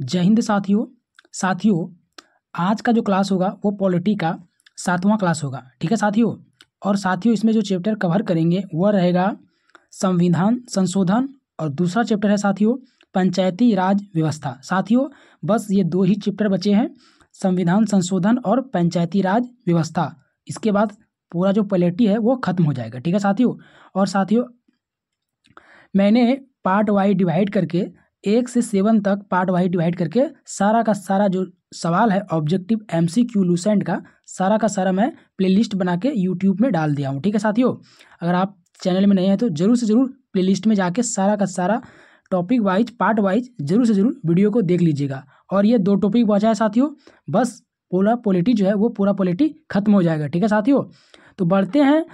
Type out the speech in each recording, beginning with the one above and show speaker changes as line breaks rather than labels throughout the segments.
जय हिंद साथियों। साथियों, आज का जो क्लास होगा वो पॉलिटी का 7वां क्लास होगा। ठीक है साथियों। और साथियों, इसमें जो चैप्टर कवर करेंगे वह रहेगा संविधान संशोधन, और दूसरा चैप्टर है साथियों पंचायती राज व्यवस्था। साथियों, बस ये दो ही चैप्टर बचे हैं, संविधान संशोधन और पंचायती राज व्यवस्था। इसके बाद पूरा जो पॉलिटी है वो खत्म हो जाएगा। ठीक है साथियों। और साथियों, मैंने पार्ट वाइज डिवाइड करके 1 से 7 तक पार्ट वाइज डिवाइड करके सारा का सारा जो सवाल है ऑब्जेक्टिव MCQ लूसेंट का सारा मैं प्लेलिस्ट बना के यूट्यूब में डाल दिया हूँ। ठीक है साथियों। अगर आप चैनल में नए हैं तो जरूर से जरूर प्लेलिस्ट में जाके सारा का सारा टॉपिक वाइज पार्ट वाइज जरूर से जरूर वीडियो को देख लीजिएगा। और ये 2 टॉपिक बचा है साथियों, बस पूरा पॉलिटी जो है वो पूरा पॉलिटी खत्म हो जाएगा। ठीक है साथियों। तो बढ़ते हैं,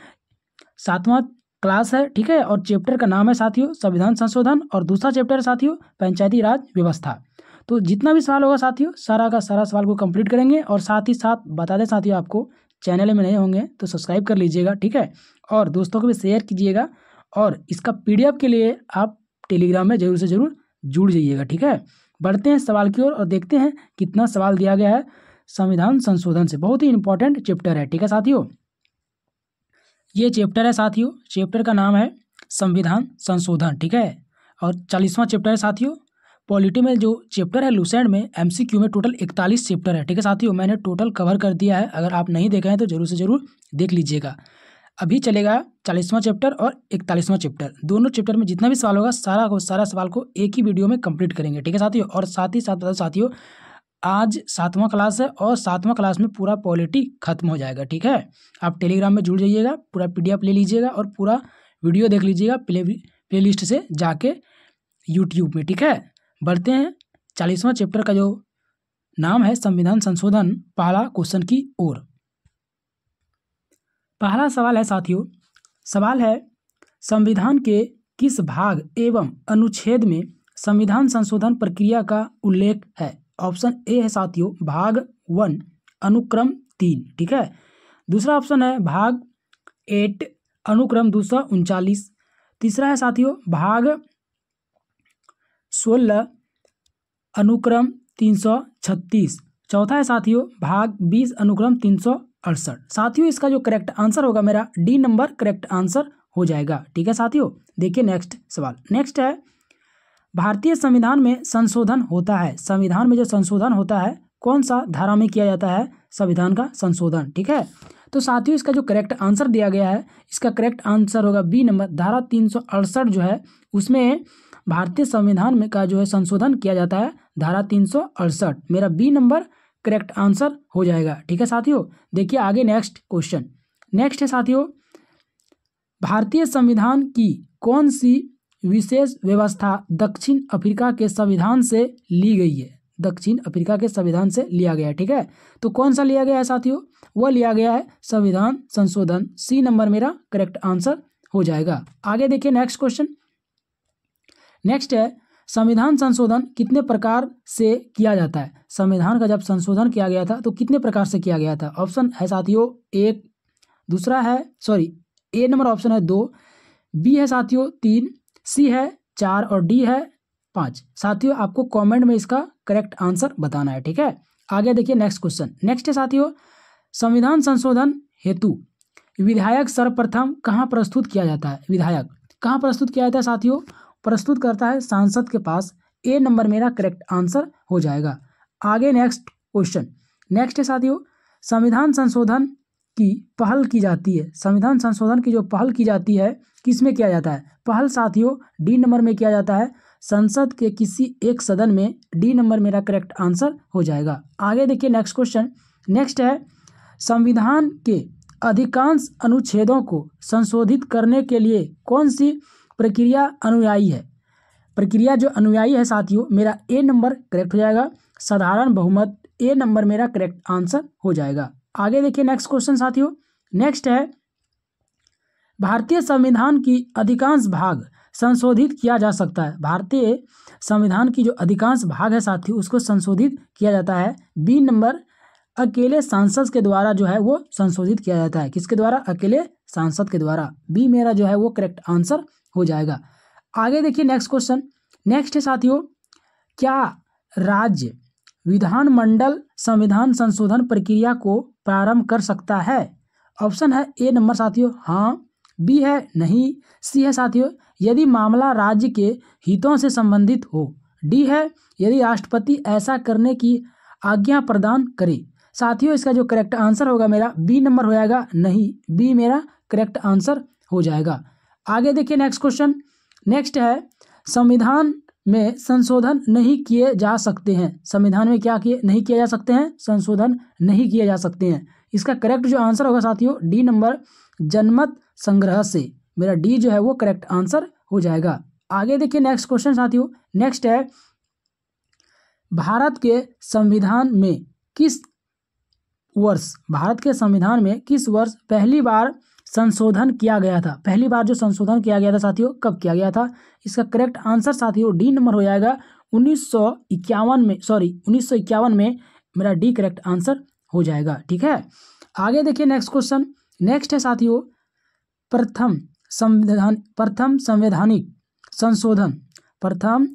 7वां क्लास है। ठीक है। और चैप्टर का नाम है साथियों संविधान संशोधन, और दूसरा चैप्टर है साथियों पंचायती राज व्यवस्था। तो जितना भी सवाल होगा साथियों सारा का सारा सवाल को कंप्लीट करेंगे। और साथ ही साथ बता दें साथियों, आपको चैनल में नए होंगे तो सब्सक्राइब कर लीजिएगा। ठीक है। और दोस्तों को भी शेयर कीजिएगा। और इसका PDF के लिए आप टेलीग्राम में जरूर से जरूर जुड़ जाइएगा। ठीक है। बढ़ते हैं सवाल की ओर और देखते हैं कितना सवाल दिया गया है संविधान संशोधन से। बहुत ही इंपॉर्टेंट चैप्टर है। ठीक है साथियों। ये चैप्टर है साथियों, चैप्टर का नाम है संविधान संशोधन। ठीक है। और 40वां चैप्टर है साथियों। पॉलिटी में जो चैप्टर है लूसेंट में MCQ में टोटल 41 चैप्टर है। ठीक है साथियों। मैंने टोटल कवर कर दिया है, अगर आप नहीं देखे हैं तो जरूर से जरूर देख लीजिएगा। अभी चलेगा 40वां चैप्टर और 41वां चैप्टर। दोनों चैप्टर में जितना भी सवाल होगा सारा सवाल को एक ही वीडियो में कंप्लीट करेंगे। ठीक है साथियों। और साथ ही साथ बता साथियों, आज 7वां क्लास है और 7वां क्लास में पूरा पॉलिटी खत्म हो जाएगा। ठीक है। आप टेलीग्राम में जुड़ जाइएगा, पूरा PDF ले लीजिएगा और पूरा वीडियो देख लीजिएगा प्लेलिस्ट से जाके यूट्यूब में। ठीक है। बढ़ते हैं 40वां चैप्टर का जो नाम है संविधान संशोधन, पहला क्वेश्चन की ओर। पहला सवाल है साथियों, सवाल है संविधान के किस भाग एवं अनुच्छेद में संविधान संशोधन प्रक्रिया का उल्लेख है। ऑप्शन ए है साथियों भाग 1 अनुक्रम 3। ठीक है। दूसरा ऑप्शन है भाग 8 अनुक्रम 239। तीसरा है साथियों भाग 16 अनुक्रम 336। चौथा है साथियों भाग 20 अनुक्रम 368। साथियों, इसका जो करेक्ट आंसर होगा मेरा D नंबर करेक्ट आंसर हो जाएगा। ठीक है साथियों। देखिए नेक्स्ट सवाल। नेक्स्ट है भारतीय संविधान में संशोधन होता है। संविधान में जो संशोधन होता है कौन सा धारा में किया जाता है संविधान का संशोधन। ठीक है। तो साथियों, इसका जो करेक्ट आंसर दिया गया है, इसका करेक्ट आंसर होगा B नंबर, धारा 368 जो है उसमें भारतीय संविधान में का जो है संशोधन किया जाता है, धारा 368। मेरा B नंबर करेक्ट आंसर हो जाएगा। ठीक है साथियों। देखिए आगे नेक्स्ट क्वेश्चन। नेक्स्ट है साथियों, भारतीय संविधान की कौन सी विशेष व्यवस्था दक्षिण अफ्रीका के संविधान से ली गई है। दक्षिण अफ्रीका के संविधान से लिया गया है। ठीक है। तो कौन सा लिया गया है साथियों, वह लिया गया है संविधान संशोधन। C नंबर मेरा करेक्ट आंसर हो जाएगा। आगे देखिए नेक्स्ट क्वेश्चन। नेक्स्ट है संविधान संशोधन कितने प्रकार से किया जाता है। संविधान का जब संशोधन किया गया था तो कितने प्रकार से किया गया था। ऑप्शन है साथियों 1, दूसरा है A नंबर ऑप्शन है 2, B है साथियों 3, C है 4 और D है 5। साथियों, आपको कमेंट में इसका करेक्ट आंसर बताना है। ठीक है। आगे देखिए नेक्स्ट क्वेश्चन। नेक्स्ट है साथियों, संविधान संशोधन हेतु विधायक सर्वप्रथम कहाँ प्रस्तुत किया जाता है। विधायक कहाँ प्रस्तुत किया जाता है साथियों, प्रस्तुत करता है सांसद के पास। A नंबर मेरा करेक्ट आंसर हो जाएगा। आगे नेक्स्ट क्वेश्चन। नेक्स्ट है साथियों, संविधान संशोधन की पहल की जाती है। संविधान संशोधन की जो पहल की जाती है किस में किया जाता है। पहल साथियों D नंबर में किया जाता है संसद के किसी एक सदन में। D नंबर मेरा करेक्ट आंसर हो जाएगा। आगे देखिए नेक्स्ट क्वेश्चन। नेक्स्ट है संविधान के अधिकांश अनुच्छेदों को संशोधित करने के लिए कौन सी प्रक्रिया अनुयायी है। प्रक्रिया जो अनुयायी है साथियों मेरा A नंबर करेक्ट हो जाएगा, साधारण बहुमत। A नंबर मेरा करेक्ट आंसर हो जाएगा। आगे देखिए नेक्स्ट क्वेश्चन साथियों। नेक्स्ट है भारतीय संविधान की अधिकांश भाग संशोधित किया जा सकता है। भारतीय संविधान की जो अधिकांश भाग है साथियों उसको संशोधित किया जाता है B नंबर अकेले सांसद के द्वारा जो है वो संशोधित किया जाता है। किसके द्वारा, अकेले सांसद के द्वारा। B मेरा जो है वो करेक्ट आंसर हो जाएगा। आगे देखिए नेक्स्ट क्वेश्चन। नेक्स्ट है साथियों, क्या राज्य विधानमंडल संविधान संशोधन प्रक्रिया को प्रारंभ कर सकता है? ऑप्शन है ए नंबर साथियों हाँ, बी है नहीं, सी है साथियों यदि मामला राज्य के हितों से संबंधित हो, डी है यदि राष्ट्रपति ऐसा करने की आज्ञा प्रदान करे। साथियों इसका जो करेक्ट आंसर होगा मेरा बी नंबर हो जाएगा, नहीं, बी मेरा करेक्ट आंसर हो जाएगा। आगे देखिए नेक्स्ट क्वेश्चन। नेक्स्ट है संविधान में संशोधन नहीं किए जा सकते हैं। संविधान में क्या किए नहीं किए जा सकते हैं? संशोधन नहीं किए जा सकते हैं। इसका करेक्ट जो आंसर होगा साथियों डी नंबर जनमत संग्रह से, मेरा डी जो है वो करेक्ट आंसर हो जाएगा। आगे देखिए नेक्स्ट क्वेश्चन साथियों। नेक्स्ट है भारत के संविधान में किस वर्ष पहली बार संशोधन किया गया था? पहली बार जो संशोधन किया गया था साथियों कब किया गया था? इसका करेक्ट आंसर साथियों डी नंबर हो जाएगा 1951 में मेरा डी करेक्ट आंसर हो जाएगा। ठीक है, आगे देखिए नेक्स्ट क्वेश्चन। नेक्स्ट है साथियों प्रथम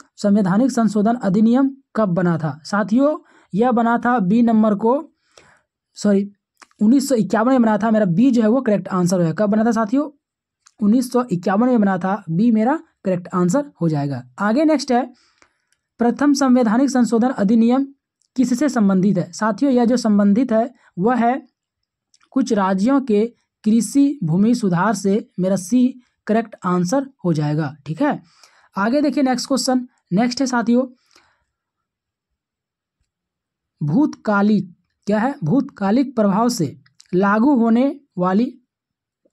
संवैधानिक संशोधन अधिनियम कब बना था? साथियों यह बना था 1951 में बना था, मेरा बी जो है वो करेक्ट आंसर है। कब बना था साथियों? 1951 में बना था, बी मेरा करेक्ट आंसर हो जाएगा। आगे नेक्स्ट है प्रथम संवैधानिक संशोधन अधिनियम किससे संबंधित है? साथियों यह जो संबंधित है वह है कुछ राज्यों के कृषि भूमि सुधार से, मेरा सी करेक्ट आंसर हो जाएगा। ठीक है, आगे देखिए नेक्स्ट क्वेश्चन। नेक्स्ट है साथियों भूतकालिक प्रभाव से लागू होने वाली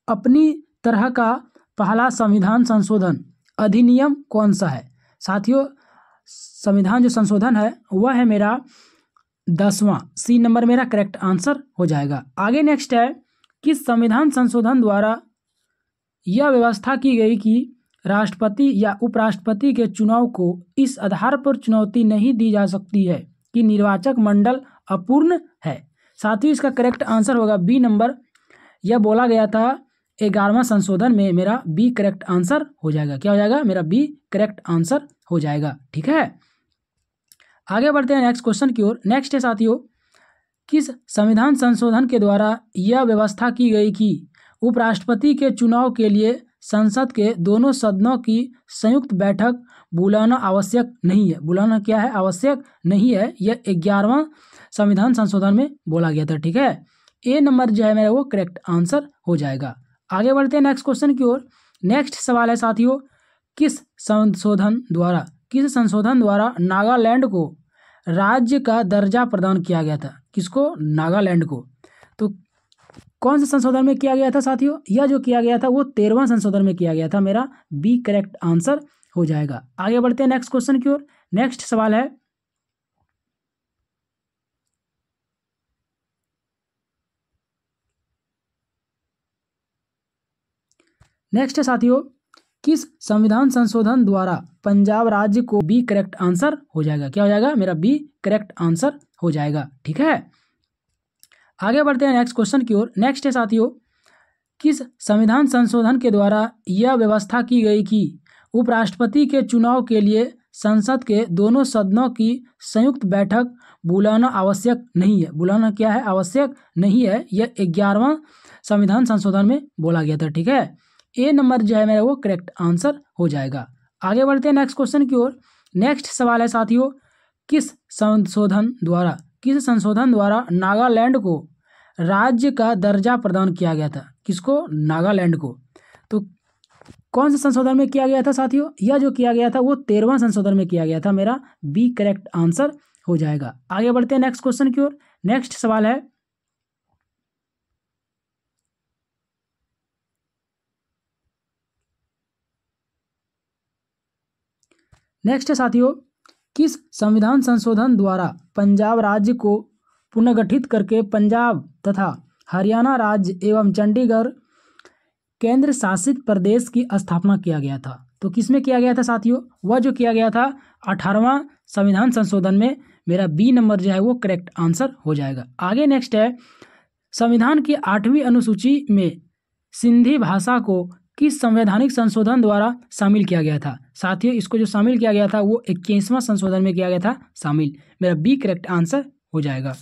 अपनी तरह का पहला संविधान संशोधन अधिनियम कौन सा है? साथियों संविधान जो संशोधन है वह है मेरा 10वां, सी नंबर मेरा करेक्ट आंसर हो जाएगा। आगे नेक्स्ट है किस संविधान संशोधन द्वारा यह व्यवस्था की गई कि राष्ट्रपति या उपराष्ट्रपति के चुनाव को इस आधार पर चुनौती नहीं दी जा सकती है कि निर्वाचक मंडल अपूर्ण है? साथियों इसका करेक्ट आंसर होगा बी नंबर, यह बोला गया था 11वां संशोधन में, मेरा बी करेक्ट आंसर हो जाएगा। क्या हो जाएगा? मेरा बी करेक्ट आंसर हो जाएगा। ठीक है, आगे बढ़ते हैं नेक्स्ट क्वेश्चन की ओर। नेक्स्ट है साथियों किस संविधान संशोधन के द्वारा यह व्यवस्था की गई कि उपराष्ट्रपति के चुनाव के लिए संसद के दोनों सदनों की संयुक्त बैठक बुलाना आवश्यक नहीं है? बुलाना क्या है? आवश्यक नहीं है। यह 11वां संविधान संशोधन में बोला गया था। ठीक है, ए नंबर जो है मेरा वो करेक्ट आंसर हो जाएगा। आगे बढ़ते हैं नेक्स्ट क्वेश्चन की ओर। नेक्स्ट सवाल है साथियों किस संशोधन द्वारा नागालैंड को राज्य का दर्जा प्रदान किया गया था? किसको? नागालैंड को। तो कौन से संशोधन में किया गया था साथियों? यह जो किया गया था वो 13वां संशोधन में किया गया था, मेरा बी करेक्ट आंसर हो जाएगा। आगे बढ़ते हैं नेक्स्ट क्वेश्चन की ओर। नेक्स्ट सवाल है नेक्स्ट है साथियों किस संविधान संशोधन द्वारा पंजाब राज्य को, बी करेक्ट आंसर हो जाएगा। क्या हो जाएगा? मेरा बी करेक्ट आंसर हो जाएगा। ठीक है, आगे बढ़ते हैं नेक्स्ट क्वेश्चन की ओर। नेक्स्ट है साथियों किस संविधान संशोधन के द्वारा यह व्यवस्था की गई कि उपराष्ट्रपति के चुनाव के लिए संसद के दोनों सदनों की संयुक्त बैठक बुलाना आवश्यक नहीं है? बुलाना क्या है? आवश्यक नहीं है। यह 11वां संविधान संशोधन में बोला गया था। ठीक है, ए नंबर जो है मेरा वो करेक्ट आंसर हो जाएगा। आगे बढ़ते हैं नेक्स्ट क्वेश्चन की ओर। नेक्स्ट सवाल है साथियों किस संशोधन द्वारा नागालैंड को राज्य का दर्जा प्रदान किया गया था? किसको? नागालैंड को। तो कौन से संशोधन में किया गया था साथियों? यह जो किया गया था वो 13वां संशोधन में किया गया था, मेरा बी करेक्ट आंसर हो जाएगा। आगे बढ़ते हैं नेक्स्ट क्वेश्चन की ओर। नेक्स्ट सवाल है नेक्स्ट है साथियों किस संविधान संशोधन द्वारा पंजाब राज्य को पुनर्गठित करके पंजाब तथा हरियाणा राज्य एवं चंडीगढ़ केंद्र शासित प्रदेश की स्थापना किया गया था? तो किसमें किया गया था साथियों? वह जो किया गया था 18वां संविधान संशोधन में, मेरा बी नंबर जो है वो करेक्ट आंसर हो जाएगा। आगे नेक्स्ट है संविधान की 8वीं अनुसूची में सिंधी भाषा को किस संवैधानिक संशोधन द्वारा शामिल किया गया था? साथियों, इसको जो शामिल किया गया था वो 21वां संशोधन में किया गया था शामिल। मेरा बी करेक्ट आंसर हो जाएगा।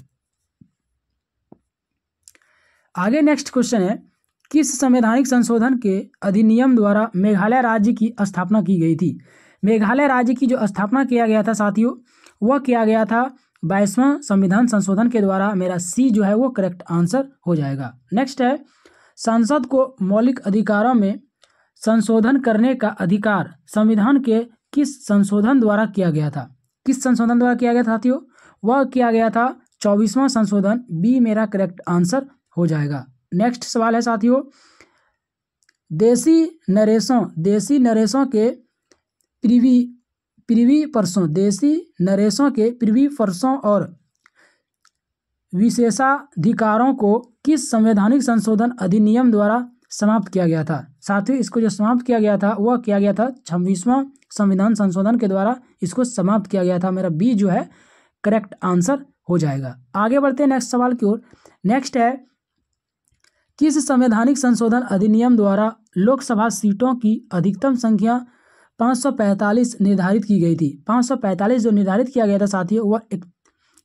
आगे नेक्स्ट क्वेश्चन है, किस संवैधानिक संशोधन के अधिनियम द्वारा मेघालय राज्य की स्थापना की गई थी? मेघालय राज्य की जो स्थापना किया गया था साथियों, वह किया गया था 22वां संविधान संशोधन के द्वारा। मेरा सी जो है वो करेक्ट आंसर हो जाएगा। नेक्स्ट है, संसद को मौलिक अधिकारों में संशोधन करने का अधिकार संविधान के किस संशोधन द्वारा किया गया था? किस संशोधन द्वारा किया गया था साथियों? वह किया गया था 24वां संशोधन। बी मेरा करेक्ट आंसर हो जाएगा। नेक्स्ट सवाल है साथियों, देसी नरेशों के प्रिवी पर्सों और विशेषाधिकारों को किस संवैधानिक संशोधन अधिनियम द्वारा समाप्त किया गया था? साथियों, इसको जो समाप्त किया गया था वह किया गया था 26वां संविधान संशोधन के द्वारा इसको समाप्त किया गया था। मेरा बी जो है करेक्ट आंसर हो जाएगा। आगे बढ़ते हैं नेक्स्ट सवाल की ओर। नेक्स्ट है, किस संवैधानिक संशोधन अधिनियम द्वारा लोकसभा सीटों की अधिकतम संख्या 545 निर्धारित की गई थी? 545 जो निर्धारित किया गया था साथियों, वह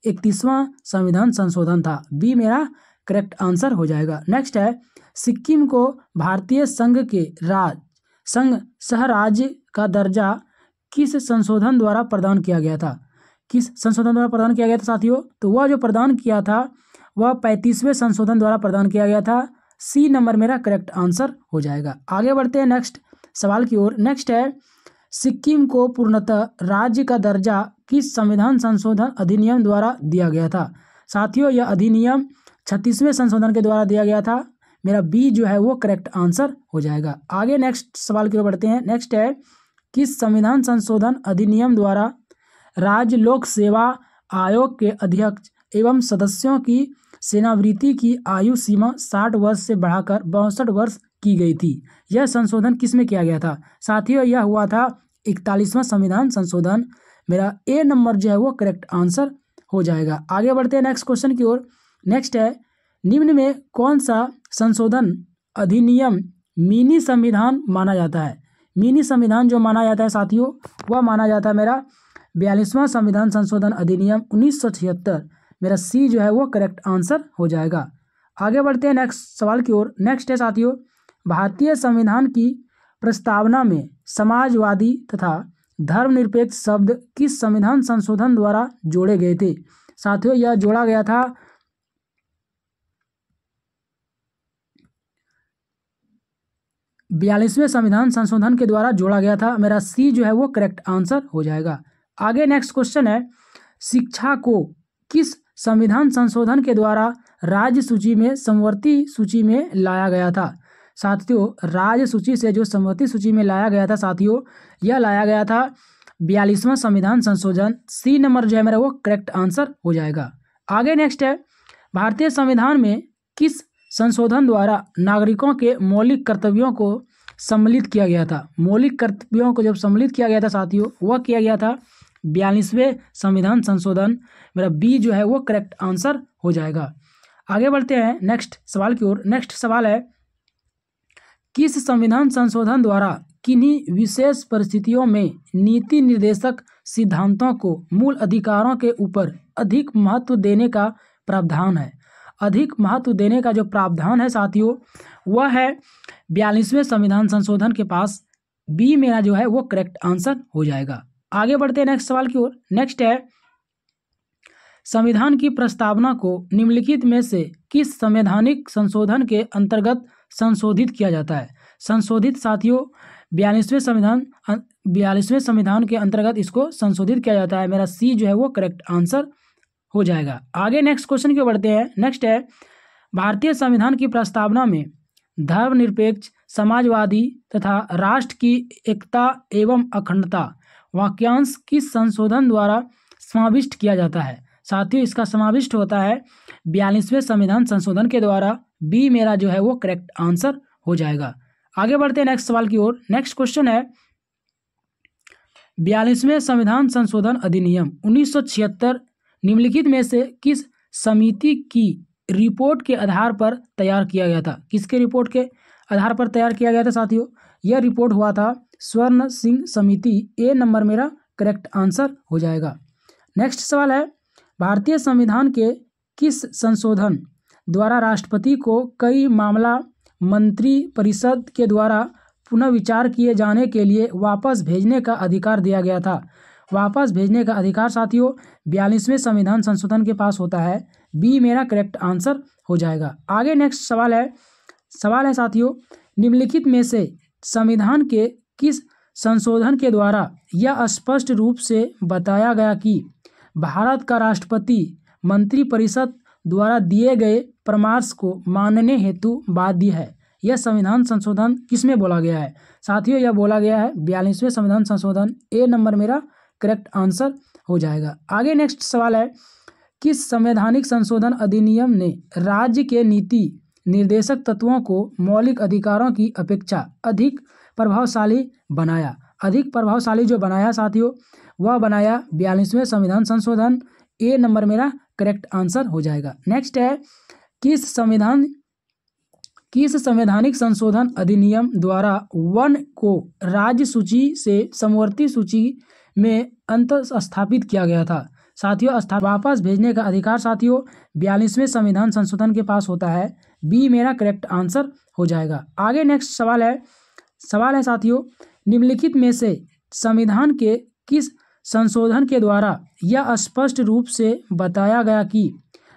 31वां संविधान संशोधन था। बी मेरा करेक्ट आंसर हो जाएगा। नेक्स्ट है, सिक्किम को भारतीय संघ सह राज्य का दर्जा किस संशोधन द्वारा प्रदान किया गया था? किस संशोधन द्वारा प्रदान किया गया था साथियों? तो वह जो प्रदान किया था वह 35वें संशोधन द्वारा प्रदान किया गया था। सी नंबर मेरा करेक्ट आंसर हो जाएगा। आगे बढ़ते हैं नेक्स्ट सवाल की ओर। नेक्स्ट है, सिक्किम को पूर्णतः राज्य का दर्जा किस संविधान संशोधन अधिनियम द्वारा दिया गया था? साथियों, यह अधिनियम 36वें संशोधन के द्वारा दिया गया था। मेरा बी जो है वो करेक्ट आंसर हो जाएगा। आगे नेक्स्ट सवाल की ओर बढ़ते हैं। नेक्स्ट है, किस संविधान संशोधन अधिनियम द्वारा राज्य लोक सेवा आयोग के अध्यक्ष एवं सदस्यों की सेवानिवृत्ति की आयु सीमा 60 वर्ष से बढ़ाकर 62 वर्ष की गई थी? यह संशोधन किस में किया गया था? साथियों, यह हुआ था 41वां संविधान संशोधन। मेरा ए नंबर जो है वो करेक्ट आंसर हो जाएगा। आगे बढ़ते हैं नेक्स्ट क्वेश्चन की ओर। नेक्स्ट है, निम्न में कौन सा संशोधन अधिनियम मिनी संविधान माना जाता है? मिनी संविधान जो माना जाता है साथियों, वह माना जाता है मेरा 42वां संविधान संशोधन अधिनियम 1976। मेरा सी जो है वो करेक्ट आंसर हो जाएगा। आगे बढ़ते हैं नेक्स्ट सवाल की ओर। नेक्स्ट है साथियों, भारतीय संविधान की प्रस्तावना में समाजवादी तथा धर्मनिरपेक्ष शब्द किस संविधान संशोधन द्वारा जोड़े गए थे? साथियों, यह जोड़ा गया था 42वें संविधान संशोधन के द्वारा जोड़ा गया था। मेरा सी जो है वो करेक्ट आंसर हो जाएगा। आगे नेक्स्ट क्वेश्चन है, शिक्षा को किस संविधान संशोधन के द्वारा राज्य सूची में समवर्ती सूची में लाया गया था? साथियों, राज्य सूची से जो समवर्ती सूची में लाया गया था साथियों, यह लाया गया था 42वां संविधान संशोधन। सी नंबर जो है मेरा वो करेक्ट आंसर हो जाएगा। आगे नेक्स्ट है, भारतीय संविधान में किस संशोधन द्वारा नागरिकों के मौलिक कर्तव्यों को सम्मिलित किया गया था? मौलिक कर्तव्यों को जब सम्मिलित किया गया था साथियों, वह किया गया था 42वें संविधान संशोधन। मेरा बी जो है वो करेक्ट आंसर हो जाएगा। आगे बढ़ते हैं नेक्स्ट सवाल की ओर। नेक्स्ट सवाल है, किस संविधान संशोधन द्वारा किन्हीं विशेष परिस्थितियों में नीति निर्देशक सिद्धांतों को मूल अधिकारों के ऊपर अधिक महत्व देने का प्रावधान है? अधिक महत्व देने का जो प्रावधान है साथियों, वह है 42वें संविधान संशोधन के पास। बी मेरा जो है वो करेक्ट आंसर हो जाएगा। आगे बढ़ते हैं नेक्स्ट सवाल की ओर। नेक्स्ट है, संविधान की प्रस्तावना को निम्नलिखित में से किस संवैधानिक संशोधन के अंतर्गत संशोधित किया जाता है? संशोधित साथियों 42वें संविधान के अंतर्गत इसको संशोधित किया जाता है। मेरा सी जो है वो करेक्ट आंसर हो जाएगा। आगे नेक्स्ट क्वेश्चन की ओर बढ़ते हैं। नेक्स्ट है, भारतीय संविधान की प्रस्तावना में धर्मनिरपेक्ष, समाजवादी तथा राष्ट्र की एकता एवं अखंडता वाक्यांश किस संशोधन द्वारा समाविष्ट किया जाता है? साथियों, इसका समाविष्ट होता है 42वें संविधान संशोधन के द्वारा। बी मेरा जो है वो करेक्ट आंसर हो जाएगा। आगे बढ़ते हैं नेक्स्ट सवाल की ओर। नेक्स्ट क्वेश्चन है, 42वें संविधान संशोधन अधिनियम 1976 निम्नलिखित में से किस समिति की रिपोर्ट के आधार पर तैयार किया गया था? किसके रिपोर्ट के आधार पर तैयार किया गया था साथियों? यह रिपोर्ट हुआ था स्वर्ण सिंह समिति। ए नंबर मेरा करेक्ट आंसर हो जाएगा। नेक्स्ट सवाल है, भारतीय संविधान के किस संशोधन द्वारा राष्ट्रपति को कई मामला मंत्री परिषद के द्वारा पुनः विचार किए जाने के लिए वापस भेजने का अधिकार दिया गया था? वापस भेजने का अधिकार साथियों 42वें संविधान संशोधन के पास होता है। बी मेरा करेक्ट आंसर हो जाएगा। आगे नेक्स्ट सवाल है साथियों, निम्नलिखित में से संविधान के किस संशोधन के द्वारा यह स्पष्ट रूप से बताया गया कि भारत का राष्ट्रपति मंत्रिपरिषद द्वारा दिए गए परामर्श को मानने हेतु बाध्य है? यह संविधान संशोधन किसमें बोला गया है साथियों? यह बोला गया है 42वें संविधान संशोधन। ए नंबर मेरा करेक्ट आंसर हो जाएगा। आगे नेक्स्ट सवाल है, किस संवैधानिक संशोधन अधिनियम ने राज्य के नीति निर्देशक तत्वों को मौलिक अधिकारों की अपेक्षा अधिक प्रभावशाली बनाया? अधिक प्रभावशाली जो बनाया साथियों वह बनाया 42वें संविधान संशोधन। ए नंबर मेरा करेक्ट आंसर हो जाएगा। नेक्स्ट है, किस संवैधानिक संशोधन अधिनियम द्वारा वन को राज्य सूची से समवर्ती सूची में स्थापित किया गया था? साथियों वापस भेजने का अधिकार साथियों 42वें संविधान संशोधन के पास होता है। बी मेरा करेक्ट आंसर हो जाएगा। आगे नेक्स्ट सवाल है साथियों, निम्नलिखित में से संविधान के किस संशोधन के द्वारा यह स्पष्ट रूप से बताया गया कि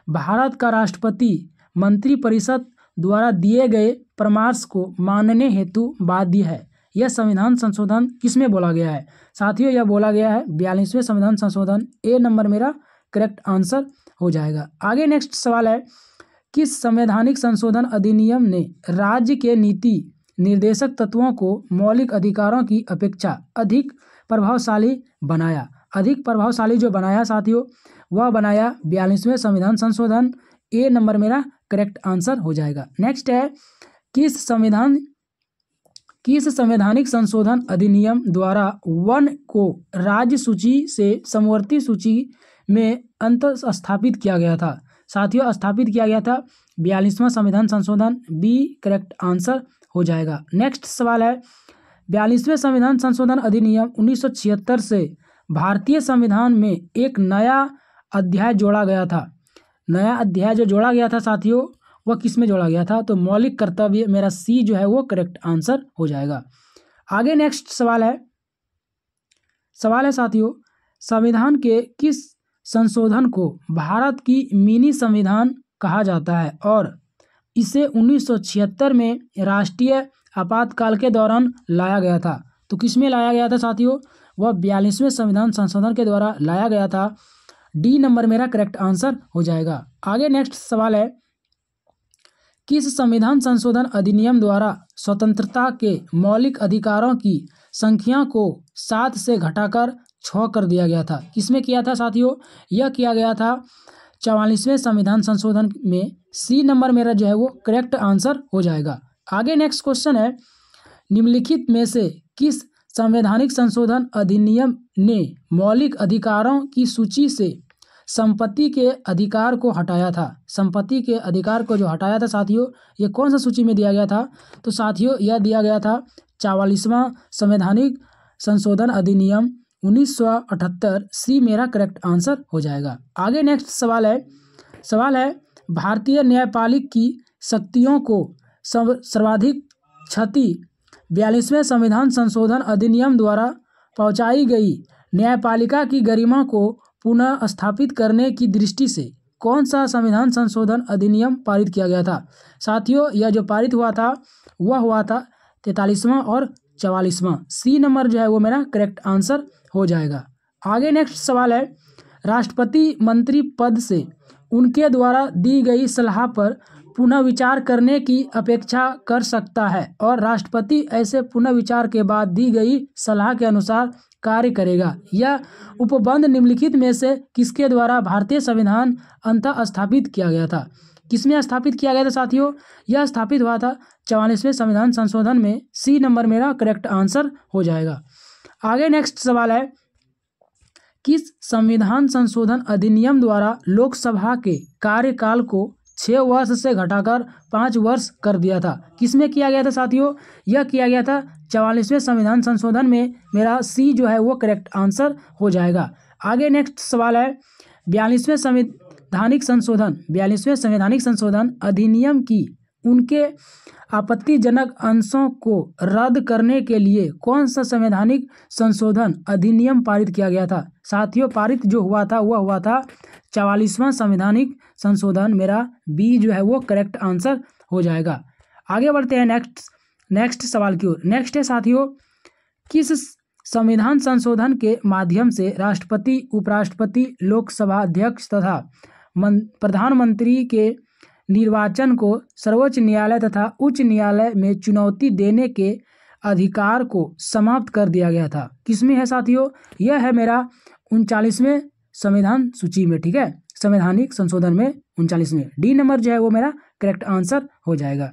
भारत का राष्ट्रपति मंत्रिपरिषद द्वारा दिए गए परामर्श को मानने हेतु बाध्य है? यह संविधान संशोधन किसमें बोला गया है साथियों? यह बोला गया है 42वें संविधान संशोधन। ए नंबर मेरा करेक्ट आंसर हो जाएगा। आगे नेक्स्ट सवाल है, किस संवैधानिक संशोधन अधिनियम ने राज्य के नीति निर्देशक तत्वों को मौलिक अधिकारों की अपेक्षा अधिक प्रभावशाली बनाया? अधिक प्रभावशाली जो बनाया साथियों वह बनाया 42वें संविधान संशोधन। ए नंबर मेरा करेक्ट आंसर हो जाएगा। नेक्स्ट है, किस संवैधानिक संशोधन अधिनियम द्वारा वन को राज्य सूची से समवर्ती सूची में स्थापित किया गया था? साथियों स्थापित किया गया था 42वां संविधान संशोधन। बी करेक्ट आंसर हो जाएगा। नेक्स्ट सवाल है, 42वें संविधान संशोधन अधिनियम 1976 से भारतीय संविधान में एक नया अध्याय जोड़ा गया था। नया अध्याय जो जोड़ा गया था साथियों वह किस में जोड़ा गया था? तो मौलिक कर्तव्य मेरा सी जो है वो करेक्ट आंसर हो जाएगा। आगे नेक्स्ट सवाल है साथियों, संविधान के किस संशोधन को भारत की मिनी संविधान कहा जाता है और इसे 1976 में राष्ट्रीय आपातकाल के दौरान लाया गया था? तो किसमें लाया गया था साथियों? वह 42वें संविधान संशोधन के द्वारा लाया गया था। डी नंबर मेरा करेक्ट आंसर हो जाएगा। आगे नेक्स्ट सवाल है, किस संविधान संशोधन अधिनियम द्वारा स्वतंत्रता के मौलिक अधिकारों की संख्या को 7 से घटाकर 6 कर दिया गया था? किसमें किया था साथियों? यह किया गया था 44वें संविधान संशोधन में। सी नंबर मेरा जो है वो करेक्ट आंसर हो जाएगा। आगे नेक्स्ट क्वेश्चन है, निम्नलिखित में से किस संवैधानिक संशोधन अधिनियम ने मौलिक अधिकारों की सूची से संपत्ति के अधिकार को हटाया था? संपत्ति के अधिकार को जो हटाया था साथियों ये कौन सा सूची में दिया गया था? तो साथियों यह दिया गया था 44वां संवैधानिक संशोधन अधिनियम 1978। सी मेरा करेक्ट आंसर हो जाएगा। आगे नेक्स्ट सवाल है भारतीय न्यायपालिका की शक्तियों को सर्वाधिक क्षति 42वें संविधान संशोधन अधिनियम द्वारा पहुंचाई गई न्यायपालिका की गरिमा को पुनः स्थापित करने की दृष्टि से कौन सा संविधान संशोधन अधिनियम पारित किया गया था? साथियों यह जो पारित हुआ था वह हुआ था 43वां और 44वां। सी नंबर जो है वो मेरा करेक्ट आंसर हो जाएगा। आगे नेक्स्ट सवाल है, राष्ट्रपति मंत्री पद से उनके द्वारा दी गई सलाह पर पुनः विचार करने की अपेक्षा कर सकता है और राष्ट्रपति ऐसे पुनः विचार के बाद दी गई सलाह के अनुसार कार्य करेगा। यह उपबंध निम्नलिखित में से किसके द्वारा भारतीय संविधान अंततः स्थापित किया गया था? किसमें स्थापित किया गया था साथियों? यह स्थापित हुआ था 44वें संविधान संशोधन में। सी नंबर मेरा करेक्ट आंसर हो जाएगा। आगे नेक्स्ट सवाल है, किस संविधान संशोधन अधिनियम द्वारा लोकसभा के कार्यकाल को 6 वर्ष से घटाकर 5 वर्ष कर दिया था। किसमें किया गया था साथियों? यह किया गया था 44वें संविधान संशोधन में। मेरा सी जो है वो करेक्ट आंसर हो जाएगा। आगे नेक्स्ट सवाल है 42वें संवैधानिक संशोधन अधिनियम की उनके आपत्तिजनक अंशों को रद्द करने के लिए कौन सा संवैधानिक संशोधन अधिनियम पारित किया गया था? साथियों पारित जो हुआ था वह हुआ था 44वां संवैधानिक संशोधन। मेरा बी जो है वो करेक्ट आंसर हो जाएगा। आगे बढ़ते हैं नेक्स्ट सवाल की ओर। नेक्स्ट है साथियों, किस संविधान संशोधन के माध्यम से राष्ट्रपति, उपराष्ट्रपति, लोकसभा अध्यक्ष तथा प्रधानमंत्री के निर्वाचन को सर्वोच्च न्यायालय तथा उच्च न्यायालय में चुनौती देने के अधिकार को समाप्त कर दिया गया था? किसमें है साथियों? यह है मेरा 39वें संविधान सूची में, ठीक है, संवैधानिक संशोधन में 39वें। डी नंबर जो है वो मेरा करेक्ट आंसर हो जाएगा।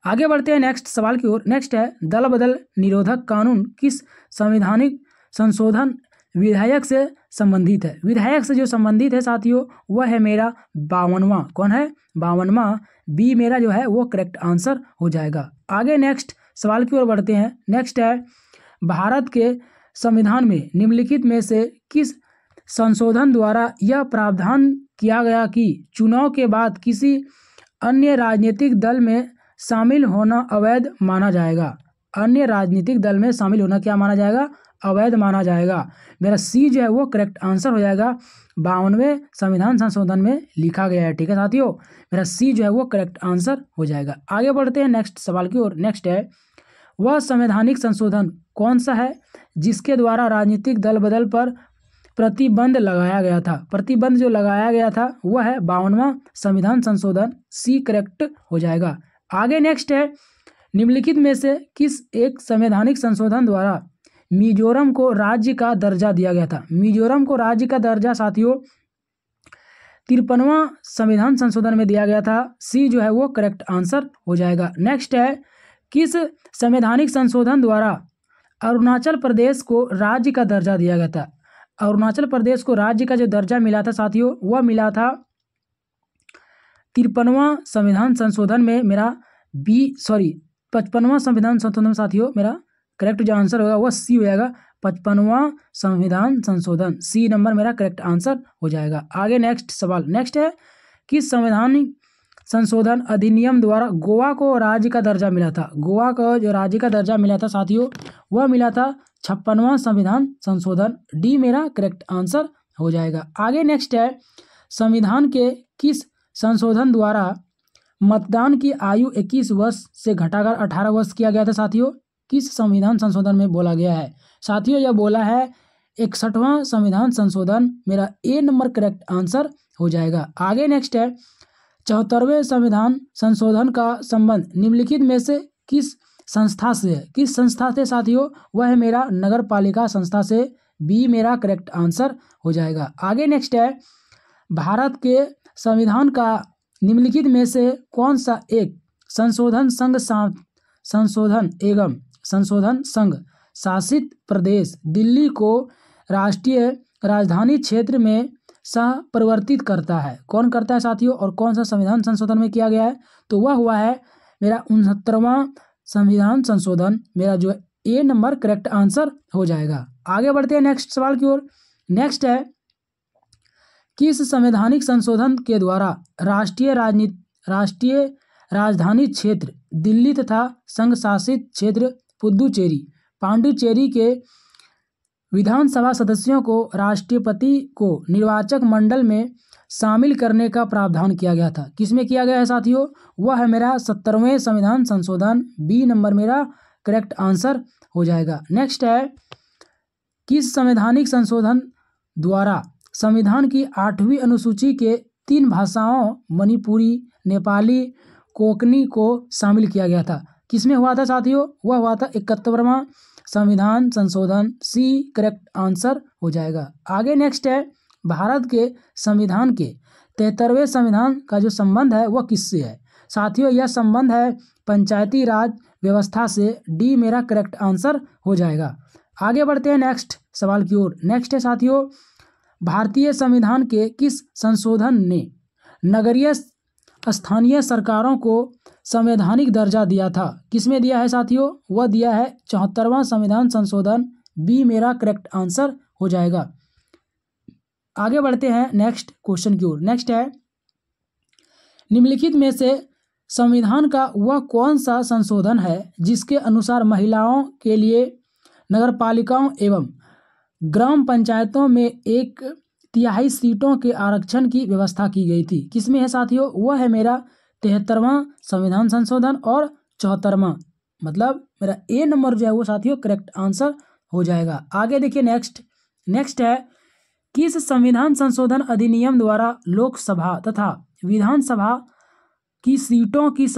आगे बढ़ते हैं नेक्स्ट सवाल की ओर। नेक्स्ट है दल बदल निरोधक कानून किस संवैधानिक संशोधन विधायक से संबंधित है? विधायक से जो संबंधित है साथियों वह है मेरा 52वां। कौन है? 52वां। बी मेरा जो है वो करेक्ट आंसर हो जाएगा। आगे नेक्स्ट सवाल की ओर बढ़ते हैं। नेक्स्ट है भारत के संविधान में निम्नलिखित में से किस संशोधन द्वारा यह प्रावधान किया गया कि चुनाव के बाद किसी अन्य राजनीतिक दल में शामिल होना अवैध माना जाएगा? अन्य राजनीतिक दल में शामिल होना क्या माना जाएगा? अवैध माना जाएगा। मेरा सी जो है वो करेक्ट आंसर हो जाएगा। 52वें संविधान संशोधन में लिखा गया है, ठीक है साथियों। मेरा सी जो है वो करेक्ट आंसर हो जाएगा। आगे बढ़ते हैं नेक्स्ट सवाल की ओर। नेक्स्ट है वह संवैधानिक संशोधन कौन सा है जिसके द्वारा राजनीतिक दल बदल पर प्रतिबंध लगाया गया था? प्रतिबंध जो लगाया गया था वह है 52वां संविधान संशोधन। सी करेक्ट हो जाएगा। आगे नेक्स्ट है निम्नलिखित में से किस एक संवैधानिक संशोधन द्वारा मिजोरम को राज्य का दर्जा दिया गया था? मिजोरम को राज्य का दर्जा साथियों 53वां संविधान संशोधन में दिया गया था। सी जो है वो करेक्ट आंसर हो जाएगा। नेक्स्ट है किस संवैधानिक संशोधन द्वारा अरुणाचल प्रदेश को राज्य का दर्जा दिया गया था? अरुणाचल प्रदेश को राज्य का जो दर्जा मिला था साथियों वह मिला था 53वां संविधान संशोधन में। मेरा 55वां संविधान संशोधन में साथियों मेरा करेक्ट जो आंसर होगा वह सी हो जाएगा। 55वां संविधान संशोधन, सी नंबर मेरा करेक्ट आंसर हो जाएगा। आगे नेक्स्ट सवाल। नेक्स्ट है किस संवैधानिक संशोधन अधिनियम द्वारा गोवा को राज्य का दर्जा मिला था? गोवा को जो राज्य का दर्जा मिला था साथियों वह मिला था 56वां संविधान संशोधन। डी मेरा करेक्ट आंसर हो जाएगा। आगे नेक्स्ट है संविधान के किस संशोधन द्वारा मतदान की आयु 21 वर्ष से घटाकर 18 वर्ष किया गया था साथियों? किस संविधान संशोधन में बोला गया है साथियों? यह बोला है 61वां संविधान संशोधन। मेरा ए नंबर करेक्ट आंसर हो जाएगा। आगे नेक्स्ट है 74वें संविधान संशोधन का संबंध निम्नलिखित में से किस संस्था से है? किस संस्था से साथियों? वह है मेरा नगर पालिका संस्था से। बी मेरा करेक्ट आंसर हो जाएगा। आगे नेक्स्ट है भारत के संविधान का निम्नलिखित में से कौन सा एक संशोधन संघ शासित प्रदेश दिल्ली को राष्ट्रीय राजधानी क्षेत्र में सह परिवर्तित करता है? कौन करता है साथियों और कौन सा संविधान संशोधन में किया गया है? तो वह हुआ है मेरा 69वां संविधान संशोधन। मेरा जो ए नंबर करेक्ट आंसर हो जाएगा। आगे बढ़ते हैं नेक्स्ट सवाल की ओर। नेक्स्ट है किस संवैधानिक संशोधन के द्वारा राष्ट्रीय राजधानी क्षेत्र दिल्ली तथा संघ शासित क्षेत्र पांडुचेरी के विधानसभा सदस्यों को राष्ट्रपति को निर्वाचक मंडल में शामिल करने का प्रावधान किया गया था? किसमें किया गया है साथियों? वह है मेरा 70वें संविधान संशोधन। बी नंबर मेरा करेक्ट आंसर हो जाएगा। नेक्स्ट है किस संवैधानिक संशोधन द्वारा संविधान की 8वीं अनुसूची के 3 भाषाओं मणिपुरी, नेपाली, कोंकणी को शामिल किया गया था? किसमें हुआ था साथियों? वह हुआ था 71वां संविधान संशोधन। सी करेक्ट आंसर हो जाएगा। आगे नेक्स्ट है भारत के संविधान के 73वें संविधान का जो संबंध है वह किससे है साथियों? यह संबंध है पंचायती राज व्यवस्था से। डी मेरा करेक्ट आंसर हो जाएगा। आगे बढ़ते हैं नेक्स्ट सवाल की ओर। नेक्स्ट है साथियों भारतीय संविधान के किस संशोधन ने नगरीय स्थानीय सरकारों को संवैधानिक दर्जा दिया था? किसमें दिया है साथियों? वह दिया है 74वां संविधान संशोधन। बी मेरा करेक्ट आंसर हो जाएगा। आगे बढ़ते हैं नेक्स्ट क्वेश्चन की ओर। नेक्स्ट है, निम्नलिखित में से संविधान का वह कौन सा संशोधन है जिसके अनुसार महिलाओं के लिए नगरपालिकाओं एवं ग्राम पंचायतों में 1/3 सीटों के आरक्षण की व्यवस्था की गई थी? किसमें है साथियों? वह है मेरा 73वां संविधान संशोधन और 74वां, मतलब मेरा ए नंबर जो है वो साथियों करेक्ट आंसर हो जाएगा। आगे देखिए नेक्स्ट है, किस संविधान संशोधन अधिनियम द्वारा लोकसभा तथा विधानसभा की सीटों की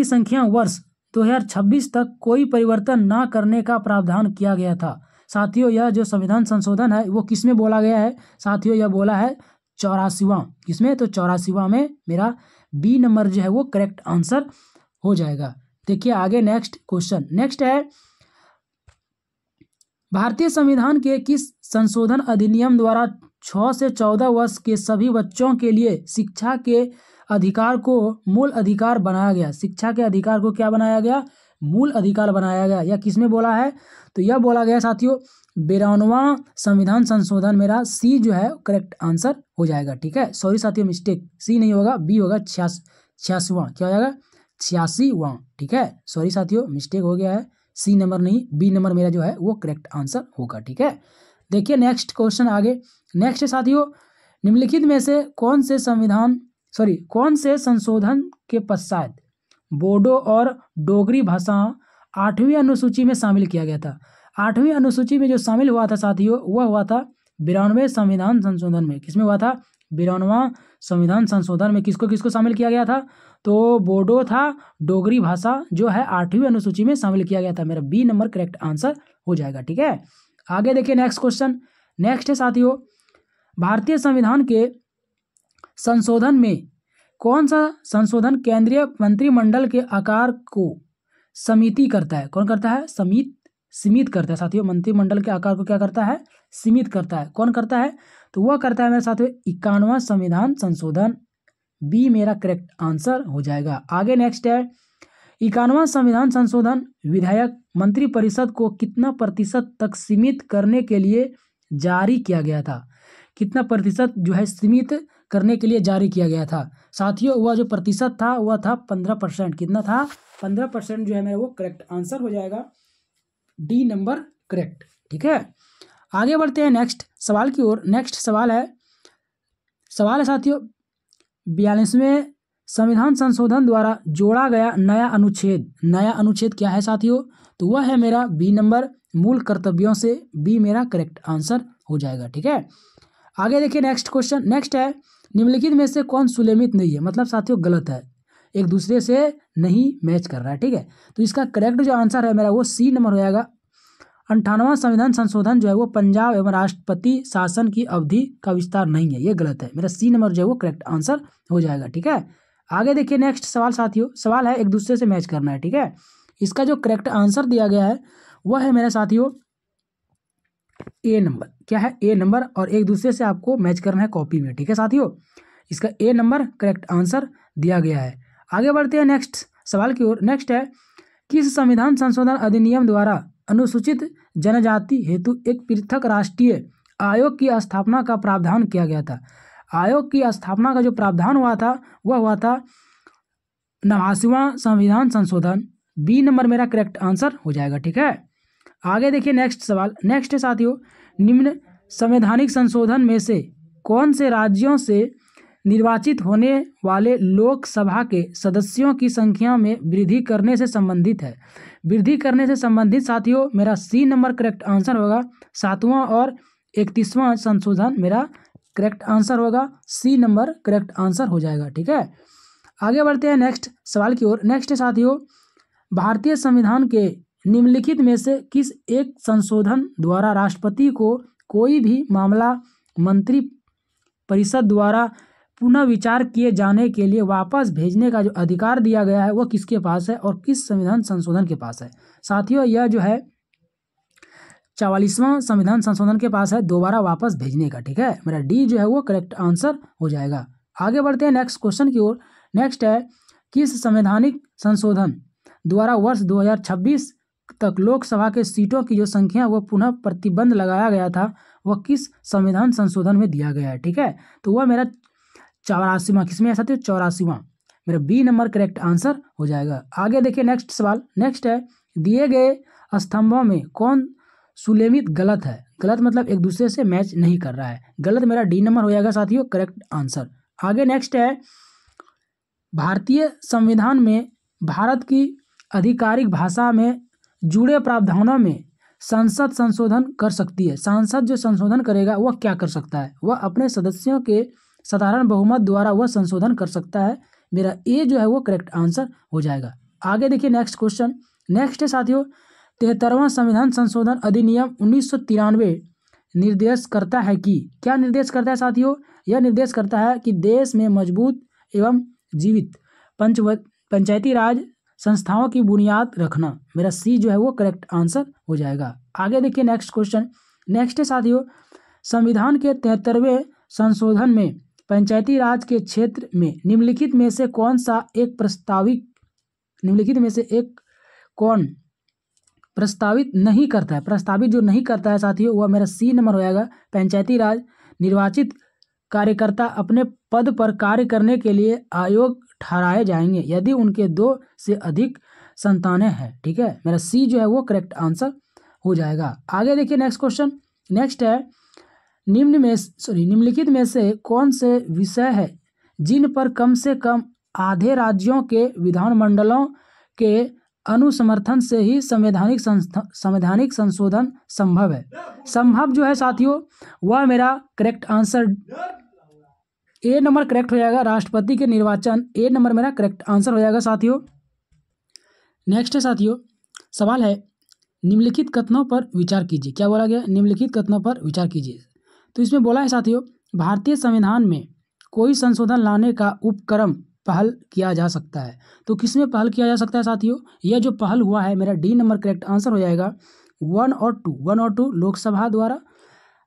संख्या वर्ष 2026 तक कोई परिवर्तन न करने का प्रावधान किया गया था? साथियों यह जो संविधान संशोधन है वो किसमें बोला गया है साथियों? यह बोला है 84वां। किसमें? तो 84वां में मेरा बी नंबर जो है वो करेक्ट आंसर हो जाएगा। देखिए आगे नेक्स्ट क्वेश्चन। नेक्स्ट है, भारतीय संविधान के किस संशोधन अधिनियम द्वारा 6 से 14 वर्ष के सभी बच्चों के लिए शिक्षा के अधिकार को मूल अधिकार बनाया गया? शिक्षा के अधिकार को क्या बनाया गया? मूल अधिकार बनाया गया। यह किसमें बोला है? तो यह बोला गया साथियों 92वां संविधान संशोधन। मेरा सी जो है करेक्ट आंसर हो जाएगा। ठीक है, सॉरी साथियों मिस्टेक, सी नहीं होगा, बी होगा 86वां। क्या हो जाएगा? 86वां। ठीक है, सॉरी साथियों मिस्टेक हो गया है, सी नंबर नहीं बी नंबर मेरा जो है वो करेक्ट आंसर होगा। ठीक है, देखिए नेक्स्ट क्वेश्चन आगे। नेक्स्ट साथियों, निम्नलिखित में से कौन से संशोधन के पश्चात बोडो और डोगरी भाषा 8वीं अनुसूची में शामिल किया गया था? 8वीं अनुसूची में जो शामिल हुआ था साथियों वह हुआ था 92वें संविधान संशोधन में। किसमें हुआ था? 92वां संविधान संशोधन में किसको किसको शामिल किया गया था? तो बोडो था, डोगरी भाषा जो है 8वीं अनुसूची में शामिल किया गया था। मेरा बी नंबर करेक्ट आंसर हो जाएगा। ठीक है, आगे देखिए नेक्स्ट क्वेश्चन। नेक्स्ट है साथियों, भारतीय संविधान के संशोधन में कौन सा संशोधन केंद्रीय मंत्रिमंडल के आकार को सीमित करता है? कौन करता है? सीमित करता है साथियों। मंत्रिमंडल के आकार को क्या करता है? सीमित करता है। कौन करता है? तो वह करता है मेरे साथियों 51वां संविधान संशोधन। बी मेरा करेक्ट आंसर हो जाएगा। आगे नेक्स्ट है, 51वां संविधान संशोधन विधायक मंत्रिपरिषद को कितना प्रतिशत तक सीमित करने के लिए जारी किया गया था? कितना प्रतिशत जो है सीमित करने के लिए जारी किया गया था साथियों? वह जो प्रतिशत था वह था 15%। कितना था? 15% जो है मेरा वो करेक्ट आंसर हो जाएगा। D number correct. ठीक है, आगे बढ़ते हैं नेक्स्ट सवाल की ओर। नेक्स्ट सवाल है साथियों 42वें संविधान संशोधन द्वारा जोड़ा गया नया अनुच्छेद क्या है साथियों? तो वह है मेरा बी नंबर मूल कर्तव्यों से। बी मेरा करेक्ट आंसर हो जाएगा। ठीक है, आगे देखिए नेक्स्ट क्वेश्चन। नेक्स्ट है, निम्नलिखित में से कौन सुलेमित नहीं है? मतलब साथियों गलत है, एक दूसरे से नहीं मैच कर रहा है। ठीक है, तो इसका करेक्ट जो आंसर है मेरा वो सी नंबर हो जाएगा। 58वां संविधान संशोधन जो है वो पंजाब एवं राष्ट्रपति शासन की अवधि का विस्तार नहीं है, ये गलत है। मेरा सी नंबर जो है वो करेक्ट आंसर हो जाएगा। ठीक है, आगे देखिए नेक्स्ट सवाल साथियों। सवाल है एक दूसरे से मैच करना है। ठीक है, इसका जो करेक्ट आंसर दिया गया है वह है मेरा साथियों ए नंबर। क्या है? ए नंबर, और एक दूसरे से आपको मैच करना है कॉपी में। ठीक है साथियों, इसका ए नंबर करेक्ट आंसर दिया गया है। आगे बढ़ते हैं नेक्स्ट सवाल की ओर। नेक्स्ट है, किस संविधान संशोधन अधिनियम द्वारा अनुसूचित जनजाति हेतु एक पृथक राष्ट्रीय आयोग की स्थापना का प्रावधान किया गया था? आयोग की स्थापना का जो प्रावधान हुआ था वह हुआ था 89वां संविधान संशोधन। बी नंबर मेरा करेक्ट आंसर हो जाएगा। ठीक है, आगे देखिए नेक्स्ट सवाल। नेक्स्ट है साथियों, निम्न संवैधानिक संशोधन में से कौन से राज्यों से निर्वाचित होने वाले लोकसभा के सदस्यों की संख्या में वृद्धि करने से संबंधित है? वृद्धि करने से संबंधित साथियों मेरा सी नंबर करेक्ट आंसर होगा। 7वां और 31वां संशोधन मेरा करेक्ट आंसर होगा। सी नंबर करेक्ट आंसर हो जाएगा। ठीक है, आगे बढ़ते हैं नेक्स्ट सवाल की ओर। नेक्स्ट है साथियों, भारतीय संविधान के निम्नलिखित में से किस एक संशोधन द्वारा राष्ट्रपति को कोई भी मामला मंत्री परिषद द्वारा पुनः विचार किए जाने के लिए वापस भेजने का जो अधिकार दिया गया है वह किसके पास है और किस संविधान संशोधन के पास है? साथियों यह जो है 44वां संविधान संशोधन के पास है दोबारा वापस भेजने का। ठीक है, मेरा डी जो है वो करेक्ट आंसर हो जाएगा। आगे बढ़ते हैं नेक्स्ट क्वेश्चन की ओर। नेक्स्ट है, किस संवैधानिक संशोधन द्वारा वर्ष 2026 तक लोकसभा के सीटों की जो संख्या वो पुनः प्रतिबंध लगाया गया था, वह किस संविधान संशोधन में दिया गया है। ठीक है, तो वह मेरा 84वां, किसमें ऐसा था, 84वां, मेरा बी नंबर करेक्ट आंसर हो जाएगा। आगे देखिए नेक्स्ट सवाल। नेक्स्ट है, दिए गए स्तंभों में कौन सुलेमित गलत है। गलत मतलब एक दूसरे से मैच नहीं कर रहा है, गलत मेरा डी नंबर हो जाएगा साथियों करेक्ट आंसर। आगे नेक्स्ट है, भारतीय संविधान में भारत की आधिकारिक भाषा में जुड़े प्रावधानों में संसद संशोधन कर सकती है। सांसद जो संशोधन करेगा वह क्या कर सकता है, वह अपने सदस्यों के साधारण बहुमत द्वारा वह संशोधन कर सकता है। मेरा ए जो है वो करेक्ट आंसर हो जाएगा। आगे देखिए नेक्स्ट क्वेश्चन। नेक्स्ट है साथियों, 73वां संविधान संशोधन अधिनियम 1993 निर्देश करता है कि, क्या निर्देश करता है साथियों, यह निर्देश करता है कि देश में मजबूत एवं जीवित पंचायती राज संस्थाओं की बुनियाद रखना। मेरा सी जो है वो करेक्ट आंसर हो जाएगा। आगे देखिए नेक्स्ट क्वेश्चन। नेक्स्ट है साथियों, संविधान के 73वें संशोधन में पंचायती राज के क्षेत्र में निम्नलिखित में से कौन सा एक निम्नलिखित में से एक कौन प्रस्तावित नहीं करता है। प्रस्तावित जो नहीं करता है साथियों वह मेरा सी नंबर हो जाएगा। पंचायती राज निर्वाचित कार्यकर्ता अपने पद पर कार्य करने के लिए आयोग ठहराए जाएंगे यदि उनके 2 से अधिक संतानें हैं। ठीक है, मेरा सी जो है वो करेक्ट आंसर हो जाएगा। आगे देखिए नेक्स्ट क्वेश्चन। नेक्स्ट है, निम्नलिखित में से कौन से विषय है जिन पर कम से कम आधे राज्यों के विधानमंडलों के अनुसमर्थन से ही संवैधानिक संशोधन संभव है। संभव जो है साथियों वह मेरा correct answer A number correct हो जाएगा। राष्ट्रपति के निर्वाचन ए नंबर मेरा करेक्ट आंसर हो जाएगा साथियों। नेक्स्ट है साथियों, सवाल है, निम्नलिखित कथनों पर विचार कीजिए। क्या बोला गया, निम्नलिखित कथनों पर विचार कीजिए। तो इसमें बोला है साथियों, भारतीय संविधान में कोई संशोधन लाने का उपक्रम पहल किया जा सकता है। तो किसमें पहल किया जा सकता है साथियों, यह जो पहल हुआ है मेरा डी नंबर करेक्ट आंसर हो जाएगा। 1 और 2 लोकसभा द्वारा,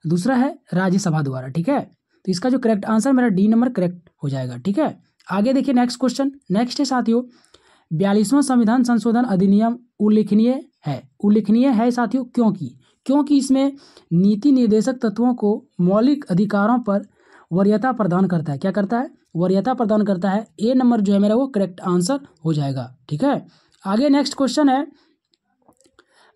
दूसरा है राज्यसभा द्वारा। ठीक है, तो इसका जो करेक्ट आंसर मेरा डी नंबर करेक्ट हो जाएगा। ठीक है, आगे देखिए नेक्स्ट क्वेश्चन। नेक्स्ट है साथियों, 42वां संविधान संशोधन अधिनियम उल्लेखनीय है साथियों। क्योंकि इसमें नीति निर्देशक तत्वों को मौलिक अधिकारों पर वरीयता प्रदान करता है। क्या करता है, वरीयता प्रदान करता है। ए नंबर जो है मेरा वो करेक्ट आंसर हो जाएगा। ठीक है, आगे नेक्स्ट क्वेश्चन है,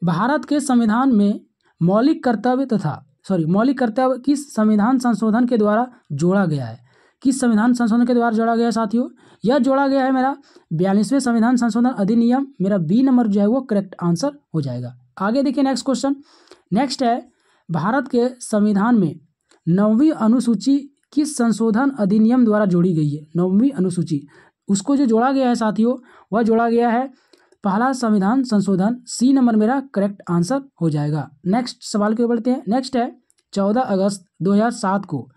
भारत के संविधान में मौलिक कर्तव्य किस संविधान संशोधन के द्वारा जोड़ा गया है। किस संविधान संशोधन के द्वारा जोड़ा गया है साथियों, यह जोड़ा गया है मेरा 42वें संविधान संशोधन अधिनियम। मेरा बी नंबर जो है वो करेक्ट आंसर हो जाएगा। आगे देखिए नेक्स्ट क्वेश्चन। नेक्स्ट है, भारत के संविधान में 9वीं अनुसूची किस संशोधन अधिनियम द्वारा जोड़ी गई है। 9वीं अनुसूची, उसको जो जोड़ा गया है साथियों वह जोड़ा गया है पहला संविधान संशोधन। सी नंबर मेरा करेक्ट आंसर हो जाएगा। नेक्स्ट सवाल के बढ़ते हैं। नेक्स्ट है, 14 अगस्त 2007 को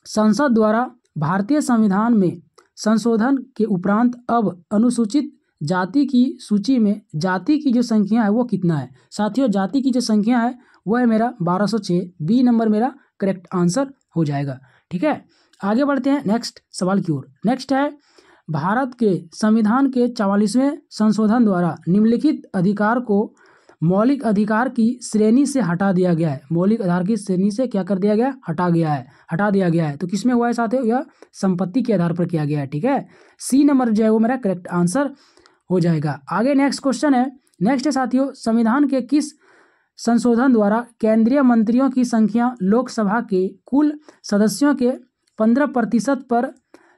संसद द्वारा भारतीय संविधान में संशोधन के उपरांत अब अनुसूचित जाति की सूची में जाति की जो संख्या है वो कितना है साथियों। जाति की जो संख्या है वह है मेरा 1206। बी नंबर मेरा करेक्ट आंसर हो जाएगा। ठीक है, आगे बढ़ते हैं नेक्स्ट सवाल की ओर। नेक्स्ट है, भारत के संविधान के 44वें संशोधन द्वारा निम्नलिखित अधिकार को मौलिक अधिकार की श्रेणी से हटा दिया गया है। मौलिक आधार की श्रेणी से क्या कर दिया गया, हटा दिया गया है। तो किसमें हुआ है साथियों, यह संपत्ति के आधार पर किया गया है। ठीक है, सी नंबर जो है वो मेरा करेक्ट आंसर हो जाएगा। आगे नेक्स्ट क्वेश्चन है। नेक्स्ट है साथियों, संविधान के किस संशोधन द्वारा केंद्रीय मंत्रियों की संख्या लोकसभा के कुल सदस्यों के 15% पर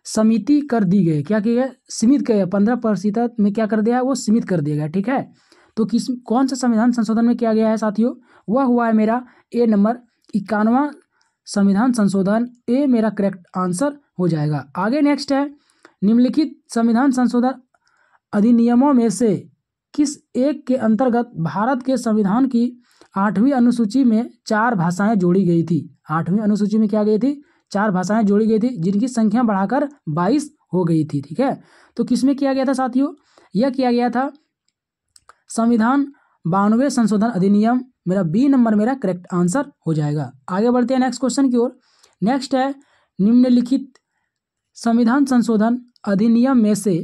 समिति कर दी गई। क्या किया गया, सीमित किया गया। 15% में क्या कर दिया है, वो सीमित कर दिया गया। ठीक है, तो कौन सा संविधान संशोधन में किया गया है साथियों, वह हुआ है मेरा ए नंबर 51वां संविधान संशोधन। ए मेरा करेक्ट आंसर हो जाएगा। आगे नेक्स्ट है, निम्नलिखित संविधान संशोधन अधिनियमों में से किस एक के अंतर्गत भारत के संविधान की 8वीं अनुसूची में 4 भाषाएं जोड़ी गई थी। 8वीं अनुसूची में क्या गई थी, 4 भाषाएं जोड़ी गई थी जिनकी संख्या बढ़ाकर 22 हो गई थी। ठीक है, तो किसमें किया गया था साथियों, यह किया गया था संविधान 92वें संशोधन अधिनियम मेरा बी नंबर मेरा करेक्ट आंसर हो जाएगा। आगे बढ़ते हैं नेक्स्ट क्वेश्चन की ओर। नेक्स्ट है, निम्नलिखित संविधान संशोधन अधिनियम में से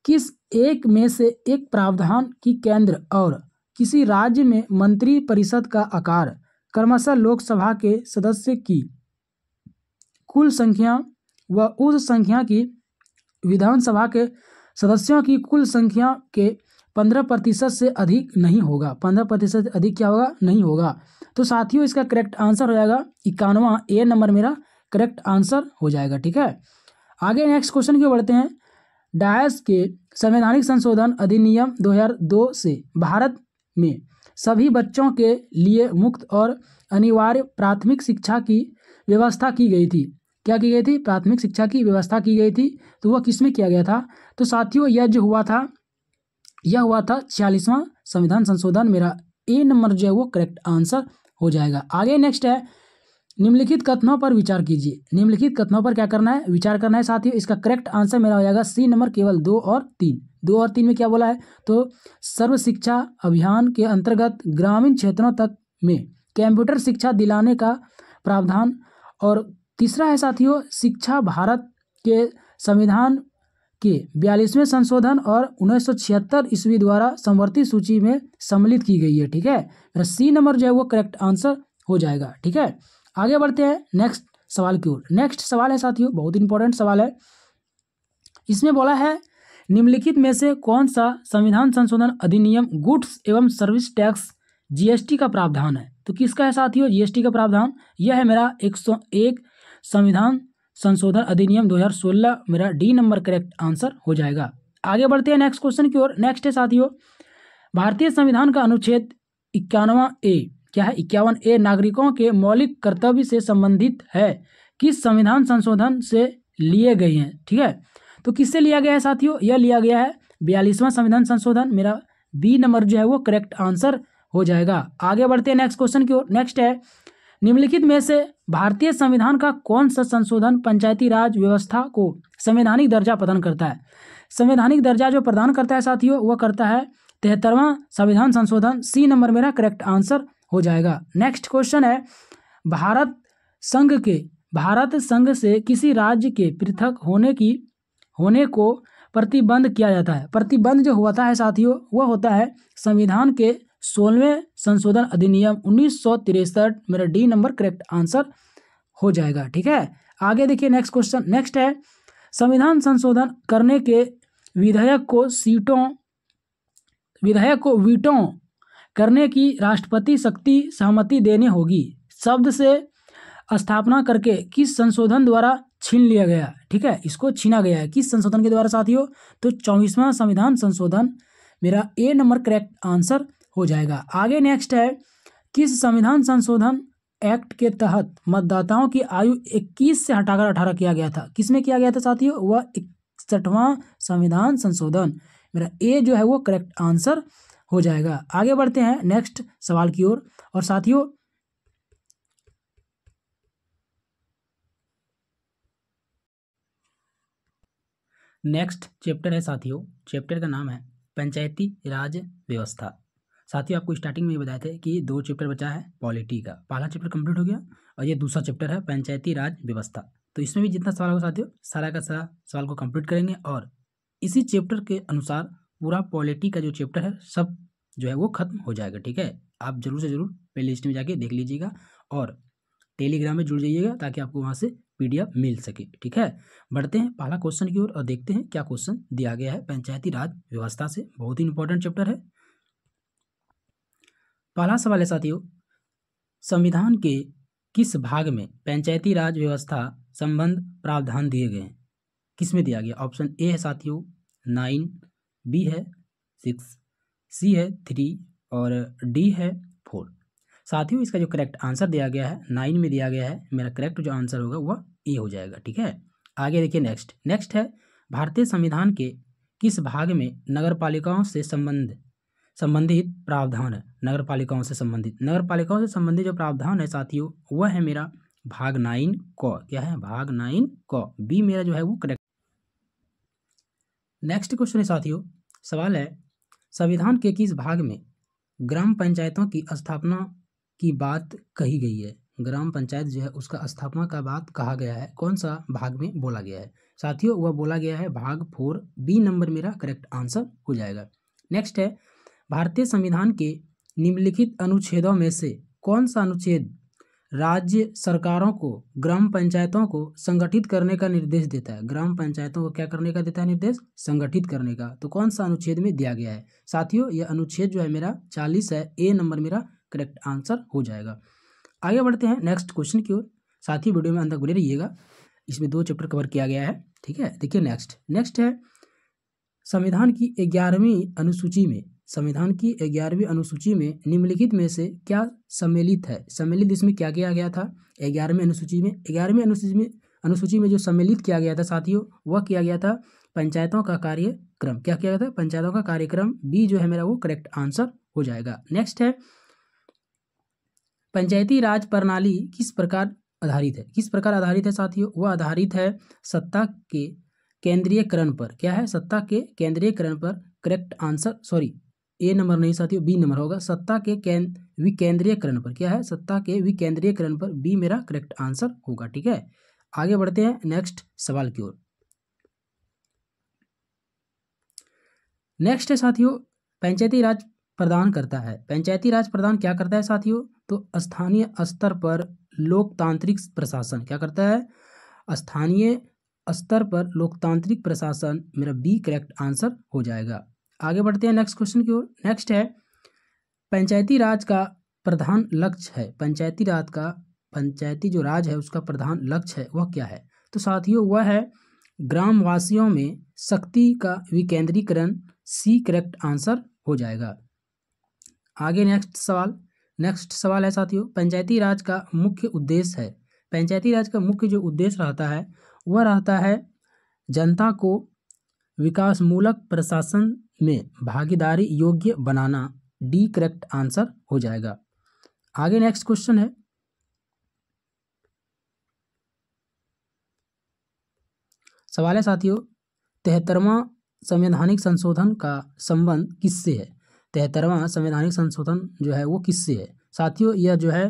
किस एक में से एक प्रावधान की केंद्र और किसी राज्य में मंत्री परिषद का आकार क्रमशः लोकसभा के सदस्य की कुल संख्या व उस संख्या की विधानसभा के सदस्यों की कुल संख्या के 15% से अधिक नहीं होगा। 15% से अधिक क्या होगा? नहीं होगा। तो साथियों इसका करेक्ट आंसर हो जाएगा 91, ए नंबर मेरा करेक्ट आंसर हो जाएगा। ठीक है, आगे नेक्स्ट क्वेश्चन की ओर बढ़ते हैं। डायस के संवैधानिक संशोधन अधिनियम 2002 से भारत में सभी बच्चों के लिए मुफ्त और अनिवार्य प्राथमिक शिक्षा की व्यवस्था की गई थी। क्या की गई थी? प्राथमिक शिक्षा की व्यवस्था की गई थी। तो वह किसमें किया गया था? तो साथियों यह जो हुआ था, यह हुआ था 46वां संविधान संशोधन। मेरा ए नंबर जो है वो करेक्ट आंसर हो जाएगा। आगे नेक्स्ट है, निम्नलिखित कथनों पर विचार कीजिए। निम्नलिखित कथनों पर क्या करना है? विचार करना है साथियों। इसका करेक्ट आंसर मेरा हो जाएगा सी नंबर, केवल 2 और 3। 2 और 3 में क्या बोला है? तो सर्व शिक्षा अभियान के अंतर्गत ग्रामीण क्षेत्रों तक में कंप्यूटर शिक्षा दिलाने का प्रावधान, और तीसरा है साथियों, शिक्षा भारत के संविधान के 42वें संशोधन और 1976 ईस्वी द्वारा समवर्ती सूची में सम्मिलित की गई है। ठीक है, मेरा सी नंबर जो है वो करेक्ट आंसर हो जाएगा। ठीक है, आगे बढ़ते हैं नेक्स्ट सवाल की ओर। नेक्स्ट सवाल है साथियों, बहुत इंपॉर्टेंट सवाल है। इसमें बोला है, निम्नलिखित में से कौन सा संविधान संशोधन अधिनियम गुड्स एवं सर्विस टैक्स जीएसटी का प्रावधान है? तो किसका है साथियों जीएसटी का प्रावधान? यह है मेरा 101 संविधान संशोधन अधिनियम 2016। मेरा डी नंबर करेक्ट आंसर हो जाएगा। आगे बढ़ते हैं नेक्स्ट क्वेश्चन की ओर। नेक्स्ट है साथियों, भारतीय संविधान का अनुच्छेद 51 ए क्या है? 51 ए नागरिकों के मौलिक कर्तव्य से संबंधित है, किस संविधान संशोधन से लिए गए हैं? ठीक है, तो किससे लिया गया है साथियों? यह लिया गया है 42वां संविधान संशोधन। मेरा बी नंबर जो है वो करेक्ट आंसर हो जाएगा। आगे बढ़ते हैं नेक्स्ट क्वेश्चन की ओर। नेक्स्ट है, निम्नलिखित में से भारतीय संविधान का कौन सा संशोधन पंचायती राज व्यवस्था को संवैधानिक दर्जा प्रदान करता है? संवैधानिक दर्जा जो प्रदान करता है साथियों वह करता है 73वां संविधान संशोधन। सी नंबर मेरा करेक्ट आंसर हो जाएगा। नेक्स्ट क्वेश्चन है, भारत संघ से किसी राज्य के पृथक होने को प्रतिबंध किया जाता है। प्रतिबंध जो होता है साथियों वह होता है संविधान के 16वें संशोधन अधिनियम 1963। मेरा डी नंबर करेक्ट आंसर हो जाएगा। ठीक है, आगे देखिए नेक्स्ट क्वेश्चन। नेक्स्ट है, संविधान संशोधन करने के विधेयक को वीटो करने की राष्ट्रपति शक्ति सहमति देनी होगी शब्द से स्थापना करके किस संशोधन द्वारा छीन लिया गया? ठीक है, इसको छीना गया है किस संशोधन के द्वारा साथियों? तो 24वां संविधान संशोधन। मेरा ए नंबर करेक्ट आंसर हो जाएगा। आगे नेक्स्ट है, किस संविधान संशोधन एक्ट के तहत मतदाताओं की आयु 21 से हटाकर 18 किया गया था? किसमें किया गया था साथियों? वह 61वां संविधान संशोधन। मेरा ए जो है वो करेक्ट आंसर हो जाएगा। आगे बढ़ते हैं नेक्स्ट सवाल की ओर। और साथियों नेक्स्ट चैप्टर है साथियों, चैप्टर का नाम है पंचायती राज व्यवस्था। साथियों आपको स्टार्टिंग में ही बताए थे कि 2 चैप्टर बचा है पॉलिटी का। पहला चैप्टर कंप्लीट हो गया और ये दूसरा चैप्टर है पंचायती राज व्यवस्था। तो इसमें भी जितना सवाल होगा साथियों सारा का सारा सवाल को कंप्लीट करेंगे और इसी चैप्टर के अनुसार पूरा पॉलिटी का जो चैप्टर है सब जो है वो खत्म हो जाएगा। ठीक है, आप जरूर से जरूर प्ले लिस्ट में जाके देख लीजिएगा और टेलीग्राम में जुड़ जाइएगा ताकि आपको वहाँ से PDF मिल सके। ठीक है, बढ़ते हैं पहला क्वेश्चन की ओर और देखते हैं क्या क्वेश्चन दिया गया है पंचायती राज व्यवस्था से। बहुत ही इंपॉर्टेंट चैप्टर है। पहला सवाल है साथियों, संविधान के किस भाग में पंचायती राज व्यवस्था संबंध प्रावधान दिए गए हैं? किसमें दिया गया? ऑप्शन ए है साथियों 9, बी है 6, सी है 3 और डी है 4। साथियों इसका जो करेक्ट आंसर दिया गया है 9 में दिया गया है। मेरा करेक्ट जो आंसर होगा वह ए हो जाएगा। ठीक है, आगे देखिए नेक्स्ट है, भारतीय संविधान के किस भाग में नगरपालिकाओं से संबंधित प्रावधान है? नगरपालिकाओं से संबंधित जो प्रावधान है साथियों वह है मेरा भाग 9 क। क्या है? भाग 9 क। बी मेरा जो है वो करेक्ट। नेक्स्ट क्वेश्चन है साथियों, सवाल है, संविधान के किस भाग में ग्राम पंचायतों की स्थापना की बात कही गई है। ग्राम पंचायत जो है उसका स्थापना का बात कहा गया है, कौन सा भाग में बोला गया है साथियों? वह बोला गया है भाग 4, बी नंबर मेरा करेक्ट आंसर हो जाएगा। नेक्स्ट है, भारतीय संविधान के निम्नलिखित अनुच्छेदों में से कौन सा अनुच्छेद राज्य सरकारों को ग्राम पंचायतों को संगठित करने का निर्देश देता है? ग्राम पंचायतों को क्या करने का देता है निर्देश? संगठित करने का। तो कौन सा अनुच्छेद में दिया गया है साथियों? यह अनुच्छेद जो है मेरा 40 है, ए नंबर मेरा करेक्ट आंसर हो जाएगा। आगे बढ़ते हैं नेक्स्ट क्वेश्चन की ओर। साथ ही वीडियो में अंत तक बने रहिएगा, इसमें 2 चैप्टर कवर किया गया है, ठीक है। देखिए नेक्स्ट है, संविधान की 11वीं अनुसूची में, संविधान की 11वीं अनुसूची में निम्नलिखित में से क्या सम्मिलित है? सम्मिलित इसमें क्या किया गया था 11वीं अनुसूची में? 11वीं अनुसूची में जो सम्मिलित किया गया था साथियों, वह किया गया था पंचायतों का कार्यक्रम। क्या किया गया था? पंचायतों का कार्यक्रम। बी जो है मेरा वो करेक्ट आंसर हो जाएगा। नेक्स्ट है, पंचायती राज प्रणाली किस प्रकार आधारित है? किस प्रकार आधारित है साथियों? वह आधारित है सत्ता के केंद्रीयकरण पर। क्या है? सत्ता के केंद्रीयकरण पर। करेक्ट आंसर, सॉरी ए नंबर नहीं साथियों, बी नंबर होगा। सत्ता के विकेंद्रीयकरण पर। क्या है? सत्ता के विकेंद्रीयकरण पर। बी मेरा करेक्ट आंसर होगा, ठीक है। आगे बढ़ते हैं नेक्स्ट सवाल की ओर। नेक्स्ट है साथियों, पंचायती राज प्रदान करता है। पंचायती राज प्रदान क्या करता है साथियों? तो स्थानीय स्तर पर लोकतांत्रिक प्रशासन। क्या करता है? स्थानीय स्तर पर लोकतांत्रिक प्रशासन। मेरा बी करेक्ट आंसर हो जाएगा। आगे बढ़ते हैं नेक्स्ट क्वेश्चन की ओर। नेक्स्ट है, पंचायती राज का प्रधान लक्ष्य है। पंचायती जो राज है उसका प्रधान लक्ष्य है वह क्या है? तो साथियों वह है ग्रामवासियों में शक्ति का विकेंद्रीकरण। सी करेक्ट आंसर हो जाएगा। आगे नेक्स्ट सवाल है साथियों, पंचायती राज का मुख्य उद्देश्य है। पंचायती राज का मुख्य जो उद्देश्य रहता है वह रहता है जनता को विकासमूलक प्रशासन में भागीदारी योग्य बनाना। डी करेक्ट आंसर हो जाएगा। आगे नेक्स्ट क्वेश्चन है, सवाल है साथियों, 73वां संवैधानिक संशोधन का संबंध किससे है? 73वां संवैधानिक संशोधन जो है वो किससे है साथियों? यह जो है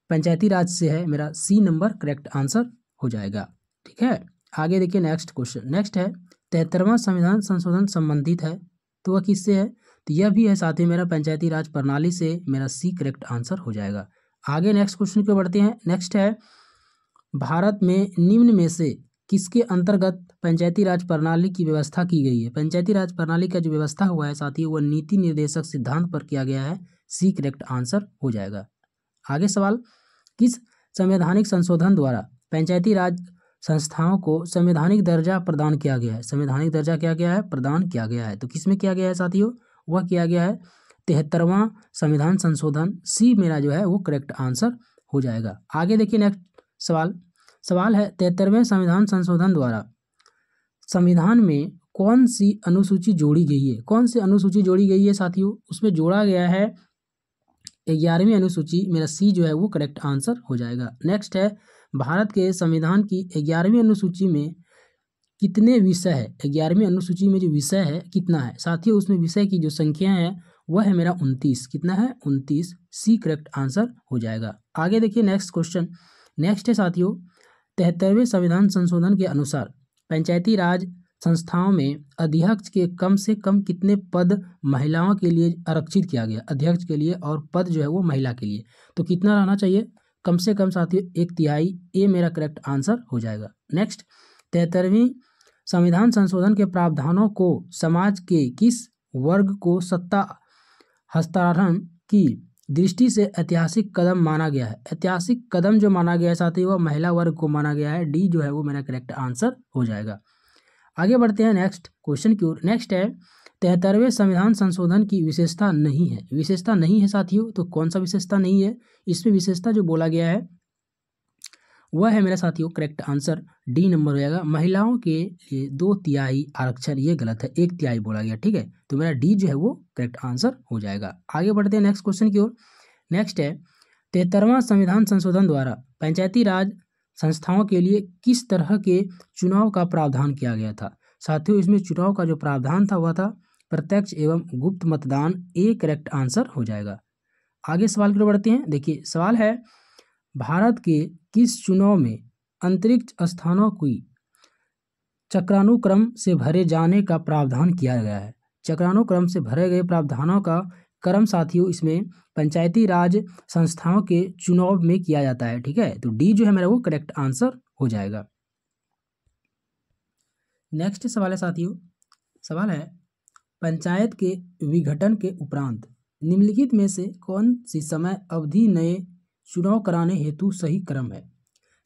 पंचायती राज से है। मेरा सी नंबर करेक्ट आंसर हो जाएगा, ठीक है। आगे देखिए नेक्स्ट क्वेश्चन। नेक्स्ट है, 73वां संविधान संशोधन संबंधित है तो वह किससे है? तो यह भी है साथियों मेरा पंचायती राज प्रणाली से। मेरा सी करेक्ट आंसर हो जाएगा। आगे नेक्स्ट क्वेश्चन को बढ़ते हैं। नेक्स्ट है, भारत में निम्न में से किसके अंतर्गत पंचायती राज प्रणाली की व्यवस्था की गई है? पंचायती राज प्रणाली का जो व्यवस्था हुआ है साथियों वह नीति निर्देशक सिद्धांत पर किया गया है। सी करेक्ट आंसर हो जाएगा। आगे सवाल, किस संवैधानिक संशोधन द्वारा पंचायती राज संस्थाओं को संवैधानिक दर्जा प्रदान किया गया है? संवैधानिक दर्जा क्या गया है? प्रदान किया गया है। तो किसमें किया गया है साथियों? वह किया गया है 73वां संविधान संशोधन। सी मेरा जो है वो करेक्ट आंसर हो जाएगा। आगे देखिए नेक्स्ट सवाल है, 73वें संविधान संशोधन द्वारा संविधान में कौन सी अनुसूची जोड़ी गई है? कौन सी अनुसूची जोड़ी गई है साथियों? उसमें जोड़ा गया है 11वीं अनुसूची। मेरा सी जो है वो करेक्ट आंसर हो जाएगा। नेक्स्ट है, भारत के संविधान की 11वीं अनुसूची में कितने विषय है? 11वीं अनुसूची में जो विषय है कितना है साथियों? उसमें विषय की जो संख्या है वह है मेरा 29। कितना है? 29। सी करेक्ट आंसर हो जाएगा। आगे देखिए नेक्स्ट क्वेश्चन। नेक्स्ट है साथियों, 73वें संविधान संशोधन के अनुसार पंचायती राज संस्थाओं में अध्यक्ष के कम से कम कितने पद महिलाओं के लिए आरक्षित किया गया? अध्यक्ष के लिए, और पद जो है वो महिला के लिए। तो कितना रहना चाहिए? कम से कम साथियों 1/3। ए मेरा करेक्ट आंसर हो जाएगा। नेक्स्ट, 73वीं संविधान संशोधन के प्रावधानों को समाज के किस वर्ग को सत्ता हस्तांतरण की दृष्टि से ऐतिहासिक कदम माना गया है? ऐतिहासिक कदम जो माना गया है साथियों वह महिला वर्ग को माना गया है। डी जो है वो मेरा करेक्ट आंसर हो जाएगा। आगे बढ़ते हैं नेक्स्ट क्वेश्चन की ओर। नेक्स्ट है, 73वें संविधान संशोधन की विशेषता नहीं है। विशेषता नहीं है साथियों, तो कौन सा विशेषता नहीं है? इसमें विशेषता जो बोला गया है वह है मेरा साथियों करेक्ट आंसर डी नंबर हो जाएगा। महिलाओं के लिए 2/3 आरक्षण, ये गलत है, 1/3 बोला गया, ठीक है। तो मेरा डी जो है वो करेक्ट आंसर हो जाएगा। आगे बढ़ते हैं नेक्स्ट क्वेश्चन की ओर। नेक्स्ट है, 73वां संविधान संशोधन द्वारा पंचायती राज संस्थाओं के लिए किस तरह के चुनाव का प्रावधान किया गया था? साथियों इसमें चुनाव का जो प्रावधान था वह था प्रत्यक्ष एवं गुप्त मतदान ए करेक्ट आंसर हो जाएगा। आगे सवाल की ओर बढ़ते हैं। देखिए सवाल है, भारत के किस चुनाव में अंतरिक्ष स्थानों की चक्रानुक्रम से भरे जाने का प्रावधान किया गया है? चक्रानुक्रम से भरे गए प्रावधानों का क्रम साथियों इसमें पंचायती राज संस्थाओं के चुनाव में किया जाता है। ठीक है, तो डी जो है मेरा वो करेक्ट आंसर हो जाएगा। नेक्स्ट सवाल है साथियों, सवाल है, पंचायत के विघटन के उपरांत निम्नलिखित में से कौन सी समय अवधि नए चुनाव कराने हेतु सही क्रम है?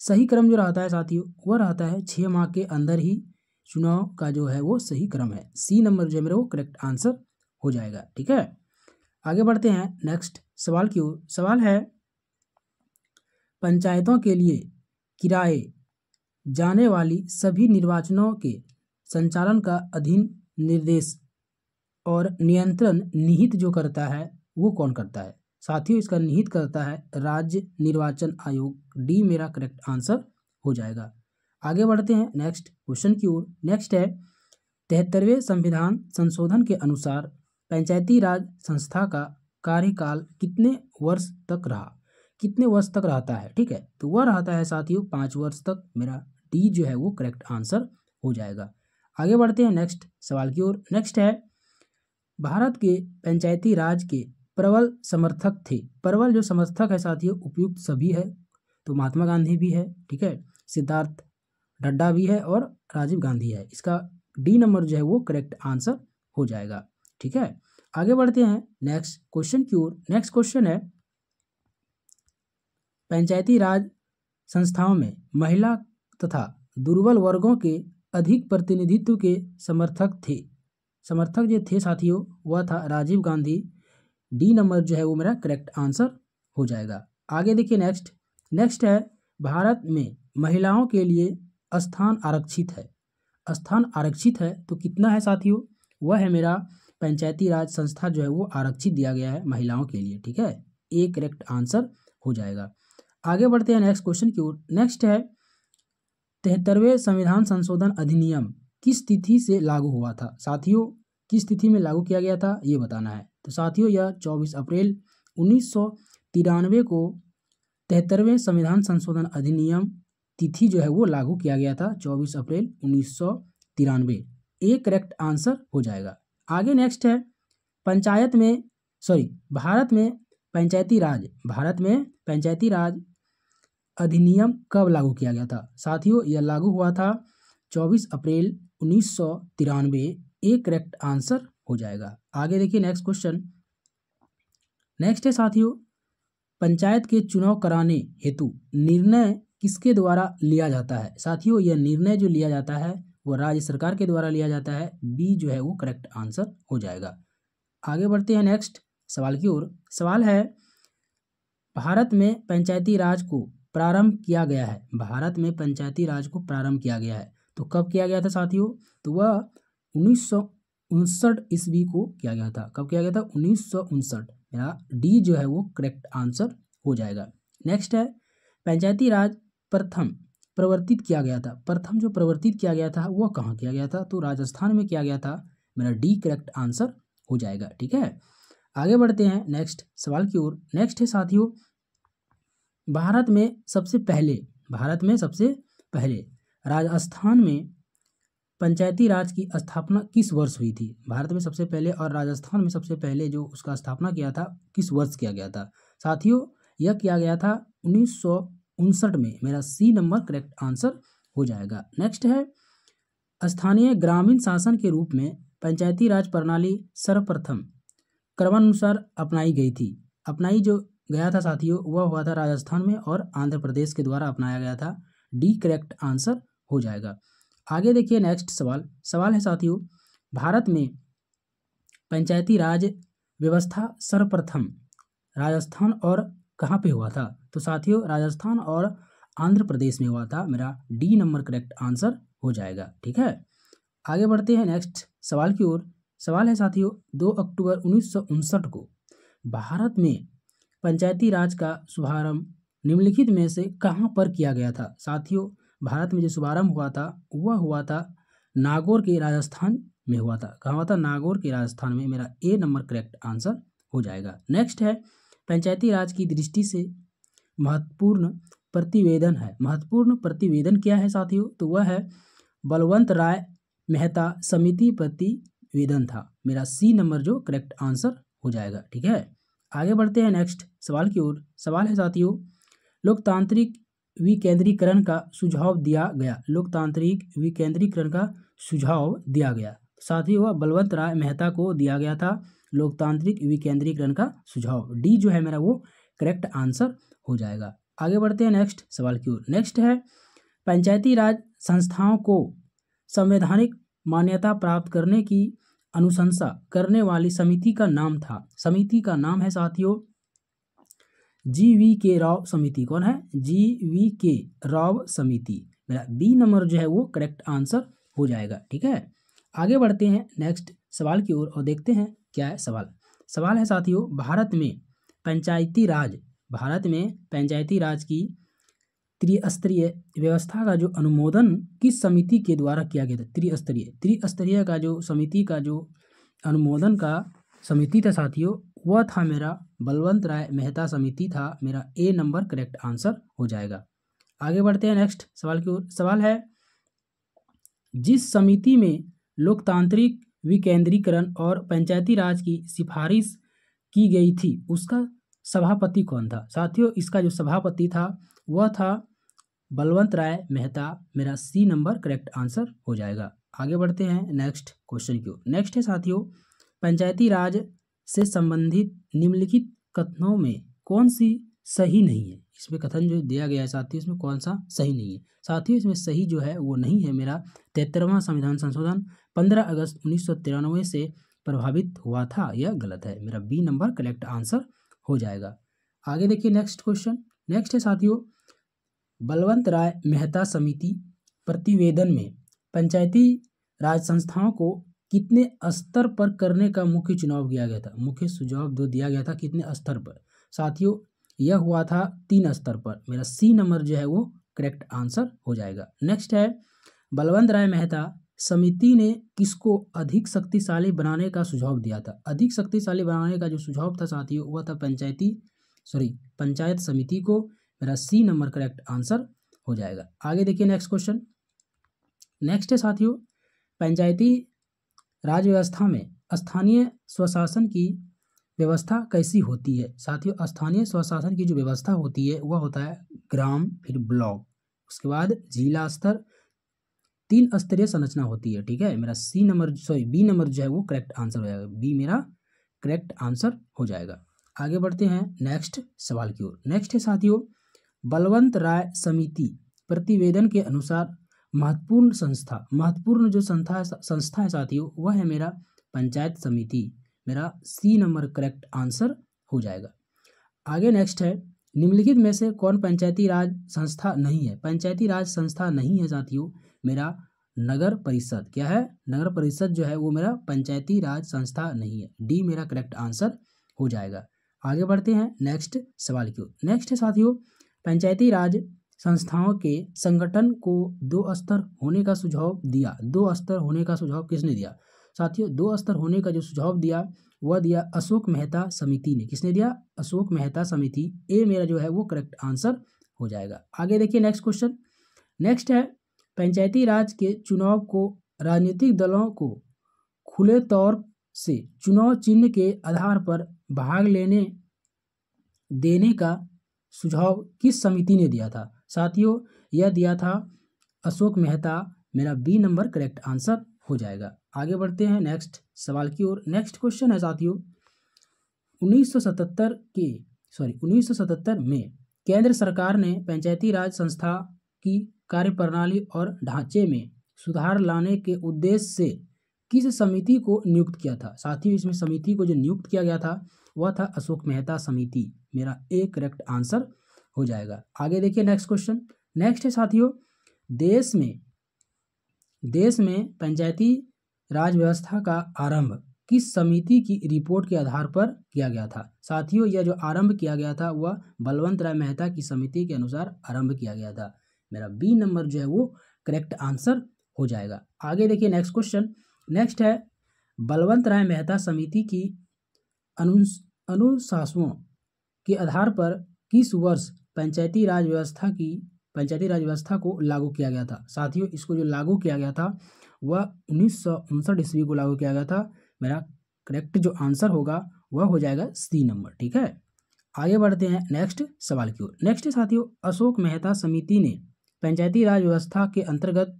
सही क्रम जो रहता है साथियों वह रहता है 6 माह के अंदर ही चुनाव का जो है वो सही क्रम है। सी नंबर जो है मेरा वो करेक्ट आंसर हो जाएगा। ठीक है, आगे बढ़ते हैं नेक्स्ट सवाल की ओर। सवाल है, पंचायतों के लिए किराए जाने वाली सभी निर्वाचनों के संचालन का अधीन निर्देश और नियंत्रण निहित जो करता है वो कौन करता है? साथियों इसका निहित करता है राज्य निर्वाचन आयोग। डी मेरा करेक्ट आंसर हो जाएगा। आगे बढ़ते हैं नेक्स्ट क्वेश्चन की ओर। नेक्स्ट है, 73वें संविधान संशोधन के अनुसार पंचायती राज संस्था का कार्यकाल कितने वर्ष तक रहा? कितने वर्ष तक रहता है? ठीक है, तो वह रहता है साथियों 5 वर्ष तक। मेरा डी जो है वो करेक्ट आंसर हो जाएगा। आगे बढ़ते हैं नेक्स्ट सवाल की ओर। नेक्स्ट है, भारत के पंचायती राज के प्रबल समर्थक थे। प्रबल जो समर्थक है साथियों उपयुक्त सभी है, तो महात्मा गांधी भी है, ठीक है, सिद्धार्थ डड्डा भी है और राजीव गांधी है। इसका डी नंबर जो है वो करेक्ट आंसर हो जाएगा। ठीक है, आगे बढ़ते हैं नेक्स्ट क्वेश्चन की ओर। नेक्स्ट क्वेश्चन है, पंचायती राज संस्थाओं में महिला तथा दुर्बल वर्गों के अधिक प्रतिनिधित्व के समर्थक थे। समर्थक जो थे साथियों वह था राजीव गांधी। डी नंबर जो है वो मेरा करेक्ट आंसर हो जाएगा। आगे देखिए नेक्स्ट है, भारत में महिलाओं के लिए स्थान आरक्षित है। स्थान आरक्षित है तो कितना है साथियों? वह है मेरा पंचायती राज संस्था जो है वो आरक्षित दिया गया है महिलाओं के लिए। ठीक है, ए करेक्ट आंसर हो जाएगा। आगे बढ़ते हैं नेक्स्ट क्वेश्चन की ओर। नेक्स्ट है, 73वें संविधान संशोधन अधिनियम किस तिथि से लागू हुआ था? साथियों किस तिथि में लागू किया गया था ये बताना है। तो साथियों यह 24 अप्रैल 1993 को 73वें संविधान संशोधन अधिनियम तिथि जो है वो लागू किया गया था 24 अप्रैल 1993। ए करेक्ट आंसर हो जाएगा। आगे नेक्स्ट है, भारत में पंचायती राज अधिनियम कब लागू किया गया था? साथियों यह लागू हुआ था 24 अप्रैल 1993। ए करेक्ट आंसर हो जाएगा। आगे देखिए नेक्स्ट क्वेश्चन। नेक्स्ट है साथियों, पंचायत के चुनाव कराने हेतु निर्णय किसके द्वारा लिया जाता है? साथियों यह निर्णय जो लिया जाता है वो राज्य सरकार के द्वारा लिया जाता है। बी जो है वो करेक्ट आंसर हो जाएगा। आगे बढ़ते हैं नेक्स्ट सवाल की ओर। सवाल है, भारत में पंचायती राज को प्रारंभ किया गया है। भारत में पंचायती राज को प्रारंभ किया गया है तो कब किया गया था साथियों? तो वह 1959 ईस्वी को किया गया था। कब किया गया था? 1959। मेरा डी जो है वो करेक्ट आंसर हो जाएगा। नेक्स्ट है, पंचायती राज प्रथम प्रवर्तित किया गया था। प्रथम जो प्रवर्तित किया गया था वह कहाँ किया गया था? तो राजस्थान में किया गया था। मेरा डी करेक्ट आंसर हो जाएगा। ठीक है, आगे बढ़ते हैं नेक्स्ट सवाल की ओर। नेक्स्ट है साथियों, भारत में सबसे पहले राजस्थान में पंचायती राज की स्थापना किस वर्ष हुई थी? भारत में सबसे पहले और राजस्थान में सबसे पहले जो उसका स्थापना किया था किस वर्ष किया गया था? साथियों यह किया गया था 1959 में। मेरा सी नंबर करेक्ट आंसर हो जाएगा। नेक्स्ट है, स्थानीय ग्रामीण शासन के रूप में पंचायती राज प्रणाली सर्वप्रथम क्रमानुसार अपनाई जो गया था साथियों वह हुआ था राजस्थान में और आंध्र प्रदेश के द्वारा अपनाया गया था। डी करेक्ट आंसर हो जाएगा। आगे देखिए नेक्स्ट सवाल है साथियों, भारत में पंचायती राज व्यवस्था सर्वप्रथम राजस्थान और कहाँ पे हुआ था? तो साथियों राजस्थान और आंध्र प्रदेश में हुआ था। मेरा डी नंबर करेक्ट आंसर हो जाएगा। ठीक है, आगे बढ़ते हैं नेक्स्ट सवाल की ओर। सवाल है साथियों, 2 अक्टूबर 1959 को भारत में पंचायती राज का शुभारंभ निम्नलिखित में से कहाँ पर किया गया था? साथियों भारत में जो शुभारंभ हुआ था वह हुआ था नागौर के राजस्थान में हुआ था। कहाँ हुआ था? नागौर के राजस्थान में। मेरा ए नंबर करेक्ट आंसर हो जाएगा। नेक्स्ट है पंचायती राज की दृष्टि से महत्वपूर्ण प्रतिवेदन है। महत्वपूर्ण प्रतिवेदन क्या है साथियों? तो वह है बलवंत राय मेहता समिति प्रतिवेदन था। मेरा सी नंबर जो करेक्ट आंसर हो जाएगा। ठीक है, आगे बढ़ते हैं नेक्स्ट सवाल की ओर। सवाल है साथियों, लोकतांत्रिक विकेंद्रीकरण का सुझाव दिया गया। लोकतांत्रिक विकेंद्रीकरण का सुझाव दिया गया साथियों, वह बलवंत राय मेहता को दिया गया था लोकतांत्रिक विकेंद्रीकरण का सुझाव। डी जो है मेरा वो करेक्ट आंसर हो जाएगा। आगे बढ़ते हैं नेक्स्ट सवाल की ओर। नेक्स्ट है पंचायती राज संस्थाओं को संवैधानिक मान्यता प्राप्त करने की अनुशंसा करने वाली समिति का नाम था। समिति का नाम है साथियों GVK राव समिति। कौन है? GVK राव समिति। मेरा बी नंबर जो है वो करेक्ट आंसर हो जाएगा। ठीक है, आगे बढ़ते हैं नेक्स्ट सवाल की ओर और देखते हैं क्या है सवाल। सवाल है साथियों, भारत में पंचायती राज की त्रिस्तरीय व्यवस्था का जो अनुमोदन किस समिति के द्वारा किया गया था? त्रिस्तरीय का जो समिति का जो अनुमोदन का समिति था साथियों, वह था मेरा बलवंत राय मेहता समिति था। मेरा ए नंबर करेक्ट आंसर हो जाएगा। आगे बढ़ते हैं नेक्स्ट सवाल की ओर। सवाल है, जिस समिति में लोकतांत्रिक विकेंद्रीकरण और पंचायती राज की सिफारिश की गई थी उसका सभापति कौन था? साथियों, इसका जो सभापति था वह था बलवंत राय मेहता। मेरा सी नंबर करेक्ट आंसर हो जाएगा। आगे बढ़ते हैं नेक्स्ट क्वेश्चन की ओर। नेक्स्ट है साथियों, पंचायती राज से संबंधित निम्नलिखित कथनों में कौन सी सही नहीं है? इसमें कथन जो दिया गया है साथियों, इसमें कौन सा सही नहीं है? साथियों, इसमें सही जो है वो नहीं है मेरा 73वां संविधान संशोधन 15 अगस्त 1993 से प्रभावित हुआ था, यह गलत है। मेरा बी नंबर करेक्ट आंसर हो जाएगा। आगे देखिए नेक्स्ट क्वेश्चन। नेक्स्ट है साथियों, बलवंत राय मेहता समिति प्रतिवेदन में पंचायती राज संस्थाओं को कितने स्तर पर करने का मुख्य चुनाव किया गया था? मुख्य सुझाव जो दिया गया था कितने स्तर पर? साथियों, यह हुआ था 3 स्तर पर। मेरा सी नंबर जो है वो करेक्ट आंसर हो जाएगा। नेक्स्ट है, बलवंत राय मेहता समिति ने किसको अधिक शक्तिशाली बनाने का सुझाव दिया था? अधिक शक्तिशाली बनाने का जो सुझाव था साथियों वह था पंचायत समिति को। मेरा सी नंबर करेक्ट आंसर हो जाएगा। आगे देखिए नेक्स्ट क्वेश्चन। नेक्स्ट है साथियों, पंचायती राज व्यवस्था में स्थानीय स्वशासन की व्यवस्था कैसी होती है? साथियों, स्थानीय स्वशासन की जो व्यवस्था होती है वह होता है ग्राम, फिर ब्लॉक, उसके बाद जिला स्तर, 3 स्तरीय संरचना होती है। ठीक है, मेरा बी नंबर जो है वो करेक्ट आंसर हो जाएगा। बी मेरा करेक्ट आंसर हो जाएगा। आगे बढ़ते हैं नेक्स्ट सवाल की ओर। नेक्स्ट है साथियों, बलवंत राय समिति प्रतिवेदन के अनुसार महत्वपूर्ण जो संस्था है साथियों वह है मेरा पंचायत समिति। मेरा सी नंबर करेक्ट आंसर हो जाएगा। आगे नेक्स्ट है, निम्नलिखित में से कौन पंचायती राज संस्था नहीं है? पंचायती राज संस्था नहीं है साथियों मेरा नगर परिषद। क्या है? नगर परिषद जो है वो मेरा पंचायती राज संस्था नहीं है। डी मेरा करेक्ट आंसर हो जाएगा। आगे बढ़ते हैं नेक्स्ट सवाल की ओर। नेक्स्ट है साथियों, पंचायती राज संस्थाओं के संगठन को 2 स्तर होने का सुझाव दिया। 2 स्तर होने का सुझाव किसने दिया? साथियों, 2 स्तर होने का जो सुझाव दिया वह दिया अशोक मेहता समिति ने। किसने दिया? अशोक मेहता समिति। ए मेरा जो है वो करेक्ट आंसर हो जाएगा। आगे देखिए नेक्स्ट क्वेश्चन। नेक्स्ट है, पंचायती राज के चुनाव को राजनीतिक दलों को खुले तौर से चुनाव चिन्ह के आधार पर भाग लेने देने का सुझाव किस समिति ने दिया था? साथियों, यह दिया था अशोक मेहता। मेरा बी नंबर करेक्ट आंसर हो जाएगा। आगे बढ़ते हैं नेक्स्ट सवाल की ओर। नेक्स्ट क्वेश्चन है साथियों, 1977 में केंद्र सरकार ने पंचायती राज संस्था की कार्यप्रणाली और ढांचे में सुधार लाने के उद्देश्य से किस समिति को नियुक्त किया था? साथियों, इसमें समिति को जो नियुक्त किया गया था वह था अशोक मेहता समिति। मेरा ए करेक्ट आंसर हो जाएगा। आगे देखिए नेक्स्ट क्वेश्चन। नेक्स्ट है साथियों, देश में पंचायती राज व्यवस्था का आरंभ किस समिति की रिपोर्ट के आधार पर किया गया था? साथियों, यह जो आरंभ किया गया था वह बलवंत राय मेहता की समिति के अनुसार आरंभ किया गया था। मेरा बी नंबर जो है वो करेक्ट आंसर हो जाएगा। आगे देखिए नेक्स्ट क्वेश्चन। नेक्स्ट है बलवंत राय मेहता समिति की अनुशासनों के आधार पर किस वर्ष पंचायती राज व्यवस्था को लागू किया गया था। साथियों इसको जो लागू किया गया था वह 1959 ईस्वी को लागू किया गया था। मेरा करेक्ट जो आंसर होगा वह हो जाएगा सी नंबर। ठीक है, आगे बढ़ते हैं नेक्स्ट सवाल की ओर। नेक्स्ट साथियों, अशोक मेहता समिति ने पंचायती राज व्यवस्था के अंतर्गत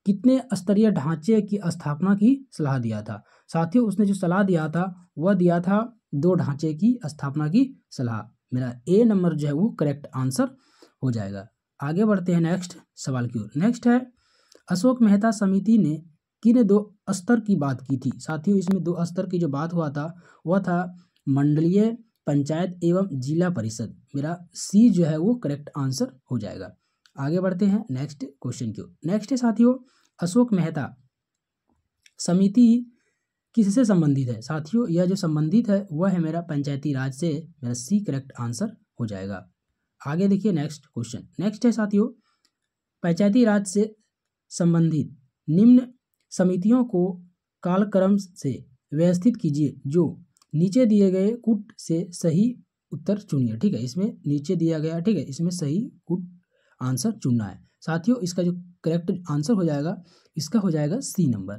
कितने स्तरीय ढांचे की स्थापना की सलाह दिया था। साथियों उसने जो सलाह दिया था वह दिया था 2 ढांचे की स्थापना की सलाह। मेरा ए नंबर जो है वो करेक्ट आंसर हो जाएगा। आगे बढ़ते हैं नेक्स्ट सवाल की ओर। नेक्स्ट है अशोक मेहता समिति ने किन 2 स्तर की बात की थी। साथियों इसमें 2 स्तर की जो बात हुआ था वह था मंडलीय पंचायत एवं जिला परिषद। मेरा सी जो है वो करेक्ट आंसर हो जाएगा। आगे बढ़ते हैं नेक्स्ट क्वेश्चन की ओर। नेक्स्ट है साथियों अशोक मेहता समिति किससे संबंधित है। साथियों यह जो संबंधित है वह है मेरा पंचायती राज से। मेरा सी करेक्ट आंसर हो जाएगा। आगे देखिए नेक्स्ट क्वेश्चन। नेक्स्ट है साथियों पंचायती राज से संबंधित निम्न समितियों को कालक्रम से व्यवस्थित कीजिए जो नीचे दिए गए कूट से सही उत्तर चुनिए। ठीक है, इसमें नीचे दिया गया, ठीक है, इसमें सही कूट आंसर चुनना है। साथियों इसका जो करेक्ट आंसर हो जाएगा इसका हो जाएगा सी नंबर।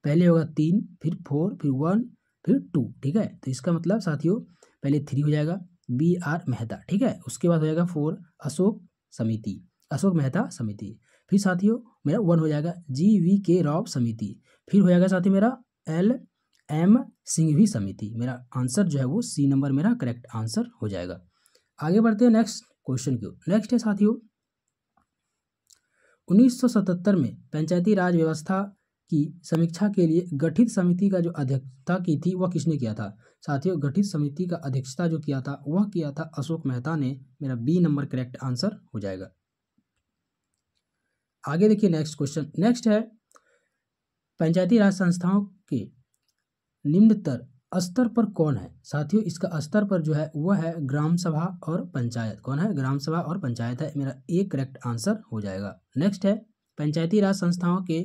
पहले होगा 3, फिर 4, फिर 1, फिर 2। ठीक है, तो इसका मतलब साथियों पहले 3 हो जाएगा BR मेहता। ठीक है, उसके बाद हो जाएगा 4 अशोक मेहता समिति। फिर साथियों मेरा 1 हो जाएगा GVK राव समिति। फिर हो जाएगा साथियों मेरा LM सिंघवी समिति। मेरा आंसर जो है वो सी नंबर मेरा करेक्ट आंसर हो जाएगा। आगे बढ़ते हैं नेक्स्ट क्वेश्चन की ओर। नेक्स्ट है साथियों 1977 में पंचायती राज व्यवस्था की समीक्षा के लिए गठित समिति का जो अध्यक्षता की थी वह किसने किया था। साथियों गठित समिति का अध्यक्षता जो किया था वह किया था अशोक मेहता ने। मेरा बी नंबर करेक्ट आंसर हो जाएगा। आगे देखिए नेक्स्ट क्वेश्चन। नेक्स्ट है पंचायती राज संस्थाओं के निम्नतर स्तर पर कौन है। साथियों इसका स्तर पर जो है वह है ग्राम सभा और पंचायत। कौन है, ग्राम सभा और पंचायत है। मेरा ए करेक्ट आंसर हो जाएगा। नेक्स्ट है पंचायती राज संस्थाओं के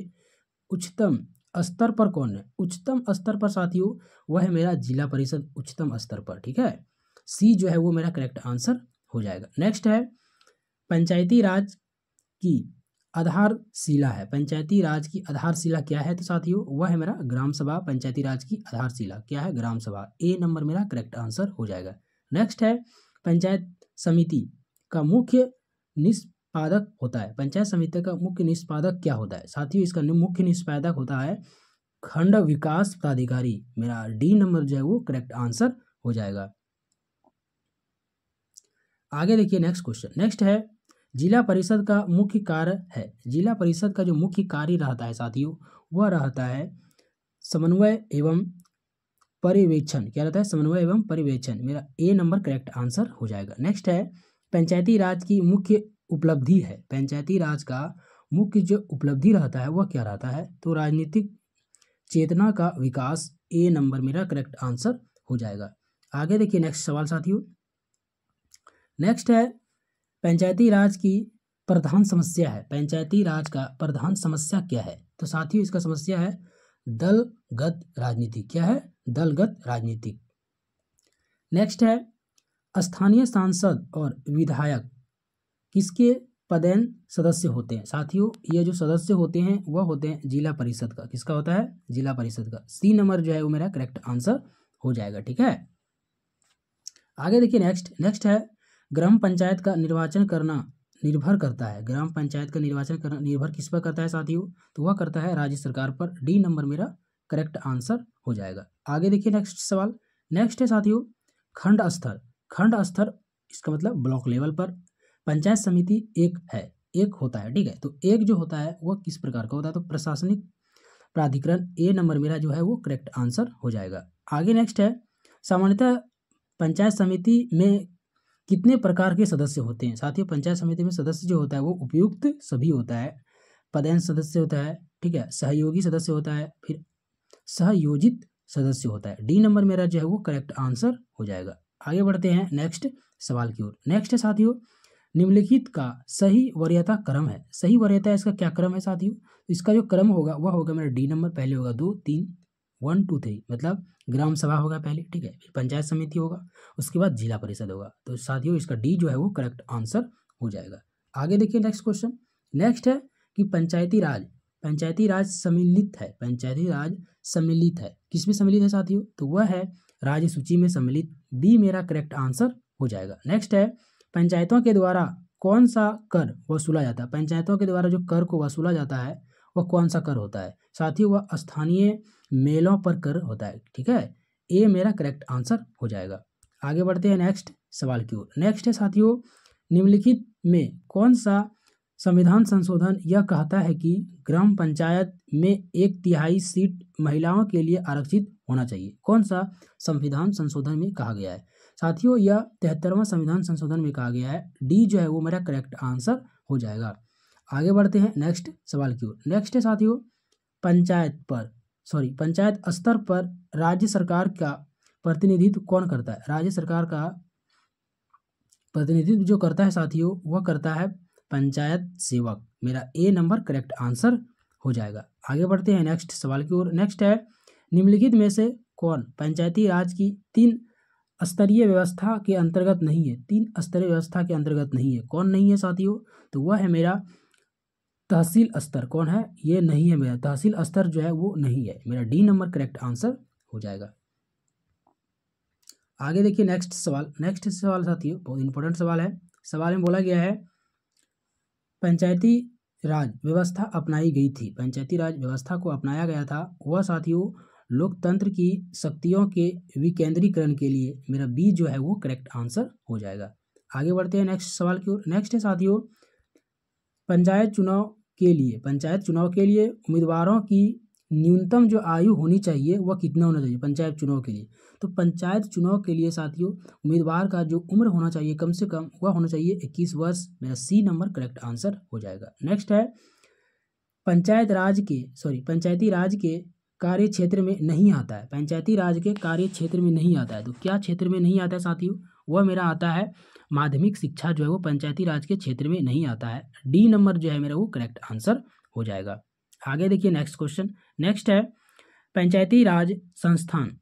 उच्चतम स्तर पर कौन है। उच्चतम स्तर पर साथियों वह है मेरा जिला परिषद उच्चतम स्तर पर। ठीक है, सी जो है वो मेरा करेक्ट आंसर हो जाएगा। नेक्स्ट है पंचायती राज की आधारशिला है। पंचायती राज की आधारशिला क्या है तो साथियों वह है मेरा ग्राम सभा। पंचायती राज की आधारशिला क्या है, ग्राम सभा। ए नंबर मेरा करेक्ट आंसर हो जाएगा। नेक्स्ट है पंचायत समिति का मुख्य निष्पादक होता है। पंचायत समिति का मुख्य निष्पादक क्या होता है। साथियों इसका मुख्य निष्पादक होता है खंड विकास पदाधिकारी। मेरा डी नंबर जो है वो करेक्ट आंसर हो जाएगा। आगे देखिए नेक्स्ट क्वेश्चन। नेक्स्ट है जिला परिषद का मुख्य कार्य है। जिला परिषद का जो मुख्य कार्य रहता है साथियों वह रहता है समन्वय एवं पर्यवेक्षण। क्या रहता है, समन्वय एवं पर्यवेक्षण। मेरा ए नंबर करेक्ट आंसर हो जाएगा। नेक्स्ट है पंचायती राज की मुख्य उपलब्धि है। पंचायती राज का मुख्य जो उपलब्धि रहता है वह क्या रहता है तो राजनीतिक चेतना का विकास। ए नंबर मेरा करेक्ट आंसर हो जाएगा। आगे देखिए नेक्स्ट सवाल साथियों। नेक्स्ट है पंचायती राज की प्रधान समस्या है। पंचायती राज का प्रधान समस्या क्या है तो साथियों इसका समस्या है दलगत राजनीति। क्या है, दलगत राजनीति। नेक्स्ट है स्थानीय सांसद और विधायक किसके पदेन सदस्य होते हैं। साथियों ये जो सदस्य होते हैं वह होते हैं जिला परिषद का। किसका होता है, जिला परिषद का। सी नंबर जो है वो मेरा करेक्ट आंसर हो जाएगा। ठीक है, आगे देखिए नेक्स्ट है ग्राम पंचायत का निर्वाचन करना निर्भर करता है। ग्राम पंचायत का निर्वाचन करना निर्भर किस पर करता है साथियों तो वह करता है राज्य सरकार पर। डी नंबर मेरा करेक्ट आंसर हो जाएगा। आगे देखिए नेक्स्ट सवाल। नेक्स्ट है साथियों खंड स्तर इसका मतलब ब्लॉक लेवल पर पंचायत समिति एक होता है। ठीक है, तो एक जो होता है वह किस प्रकार का होता है तो प्रशासनिक प्राधिकरण। ए नंबर मेरा जो है वो करेक्ट आंसर हो जाएगा। आगे नेक्स्ट है सामान्यतः पंचायत समिति में कितने प्रकार के सदस्य होते हैं। साथियों पंचायत समिति में सदस्य जो होता है वो उपयुक्त सभी होता है। पदेन सदस्य होता है, ठीक है, सहयोगी सदस्य होता है, फिर सहयोजित सदस्य होता है। डी नंबर मेरा जो है वो करेक्ट आंसर हो जाएगा। आगे बढ़ते हैं नेक्स्ट सवाल की ओर। नेक्स्ट है साथियों निम्नलिखित का सही वरीयता क्रम है। सही वरीयता इसका क्या क्रम है साथियों? इसका जो क्रम होगा वह होगा मेरा डी नंबर, पहले होगा 2 3 1 2 3, मतलब ग्राम सभा होगा पहले, ठीक है, फिर पंचायत समिति होगा, उसके बाद जिला परिषद होगा। तो साथियों इसका डी जो है वो करेक्ट आंसर हो जाएगा। आगे देखिए नेक्स्ट क्वेश्चन। नेक्स्ट है कि पंचायती राज सम्मिलित है। पंचायती राज सम्मिलित है, किसमें सम्मिलित है साथियों? तो वह है राज्य सूची में सम्मिलित। बी मेरा करेक्ट आंसर हो जाएगा। नेक्स्ट है पंचायतों के द्वारा कौन सा कर वसूला जाता है? पंचायतों के द्वारा जो कर को वसूला जाता है वह कौन सा कर होता है साथियों? वह स्थानीय मेलों पर कर होता है, ठीक है। ए मेरा करेक्ट आंसर हो जाएगा। आगे बढ़ते हैं नेक्स्ट सवाल की ओर। नेक्स्ट है साथियों, निम्नलिखित में कौन सा संविधान संशोधन यह कहता है कि ग्राम पंचायत में 1/3 सीट महिलाओं के लिए आरक्षित होना चाहिए? कौन सा संविधान संशोधन में कहा गया है साथियों? यह 73वां संविधान संशोधन में कहा गया है। डी जो है वो मेरा करेक्ट आंसर हो जाएगा। आगे बढ़ते हैं नेक्स्ट सवाल की ओर। नेक्स्ट है साथियों, पंचायत स्तर पर राज्य सरकार का प्रतिनिधित्व कौन करता है? राज्य सरकार का प्रतिनिधित्व जो करता है साथियों वह करता है पंचायत सेवक। मेरा ए नंबर करेक्ट आंसर हो जाएगा। आगे बढ़ते हैं नेक्स्ट सवाल की ओर। नेक्स्ट है, निम्नलिखित में से कौन पंचायती राज की 3 स्तरीय व्यवस्था के अंतर्गत नहीं है? 3 स्तरीय व्यवस्था के अंतर्गत नहीं है। कौन नहीं है साथियों? तो वह है मेरा तहसील स्तर। कौन है? ये नहीं है मेरा तहसील स्तर जो है वो नहीं है। मेरा डी नंबर करेक्ट आंसर हो जाएगा। आगे देखिए नेक्स्ट सवाल साथियों बहुत इंपॉर्टेंट सवाल है। सवाल में बोला गया है पंचायती राज व्यवस्था अपनाई गई थी। पंचायती राज व्यवस्था को अपनाया गया था वह साथियों लोकतंत्र की शक्तियों के विकेंद्रीकरण के लिए। मेरा बी जो है वो करेक्ट आंसर हो जाएगा। आगे बढ़ते हैं नेक्स्ट सवाल की ओर। नेक्स्ट है साथियों, पंचायत चुनाव के लिए उम्मीदवारों की न्यूनतम जो आयु होनी चाहिए वह कितना होना चाहिए पंचायत चुनाव के लिए? तो पंचायत चुनाव के लिए साथियों उम्मीदवार का जो उम्र होना चाहिए कम से कम वह होना चाहिए 21 वर्ष। मेरा सी नंबर करेक्ट आंसर हो जाएगा। नेक्स्ट है, पंचायती राज के कार्य क्षेत्र में नहीं आता है। पंचायती राज के कार्य क्षेत्र में नहीं आता है, तो क्या क्षेत्र में नहीं आता है साथियों? वह मेरा आता है माध्यमिक शिक्षा जो है वो पंचायती राज के क्षेत्र में नहीं आता है। डी नंबर जो है मेरा वो करेक्ट आंसर हो जाएगा। आगे देखिए नेक्स्ट क्वेश्चन। नेक्स्ट है, पंचायती राज संस्थान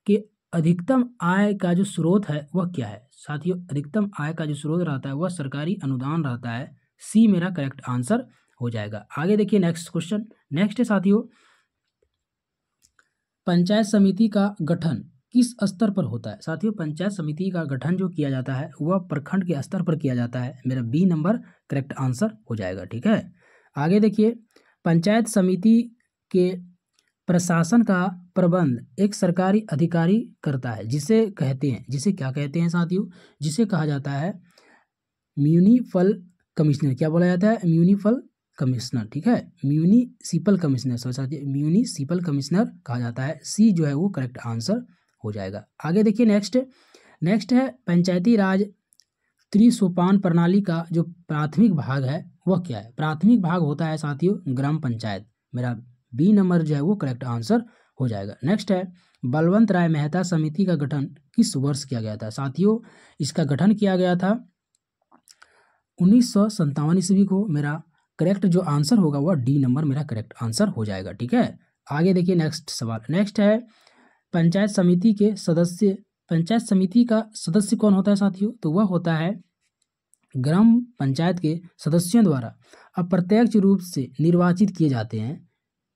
के अधिकतम आय का जो स्रोत है वह क्या है साथियों? अधिकतम आय का जो स्रोत रहता है वह सरकारी अनुदान रहता है। सी मेरा करेक्ट आंसर हो जाएगा। आगे देखिए नेक्स्ट क्वेश्चन। नेक्स्ट है साथियों, पंचायत समिति का गठन किस स्तर पर होता है साथियों? पंचायत समिति का गठन जो किया जाता है वह प्रखंड के स्तर पर किया जाता है। मेरा बी नंबर करेक्ट आंसर हो जाएगा, ठीक है। आगे देखिए, पंचायत समिति के प्रशासन का प्रबंध एक सरकारी अधिकारी करता है जिसे क्या कहते हैं साथियों? जिसे कहा जाता है म्यूनिसिपल कमिश्नर। क्या बोला जाता है? म्यूनिसिपल कमिश्नर, ठीक है, म्यूनिसिपल कमिश्नर साथियों म्यूनिसिपल कमिश्नर कहा जाता है। सी जो है वो करेक्ट आंसर हो जाएगा। आगे देखिए नेक्स्ट है, पंचायती राज त्रिसोपान प्रणाली का जो प्राथमिक भाग है वह क्या है? प्राथमिक भाग होता है साथियों ग्राम पंचायत। मेरा बी नंबर जो है वो करेक्ट आंसर हो जाएगा। नेक्स्ट है, बलवंत राय मेहता समिति का गठन किस वर्ष किया गया था साथियों? इसका गठन किया गया था 1957 ईस्वी को। मेरा करेक्ट जो आंसर होगा वह डी नंबर मेरा करेक्ट आंसर हो जाएगा, ठीक है। आगे देखिए नेक्स्ट सवाल। नेक्स्ट है, पंचायत समिति का सदस्य कौन होता है साथियों? तो वह होता है ग्राम पंचायत के सदस्यों द्वारा अप्रत्यक्ष रूप से निर्वाचित किए जाते हैं,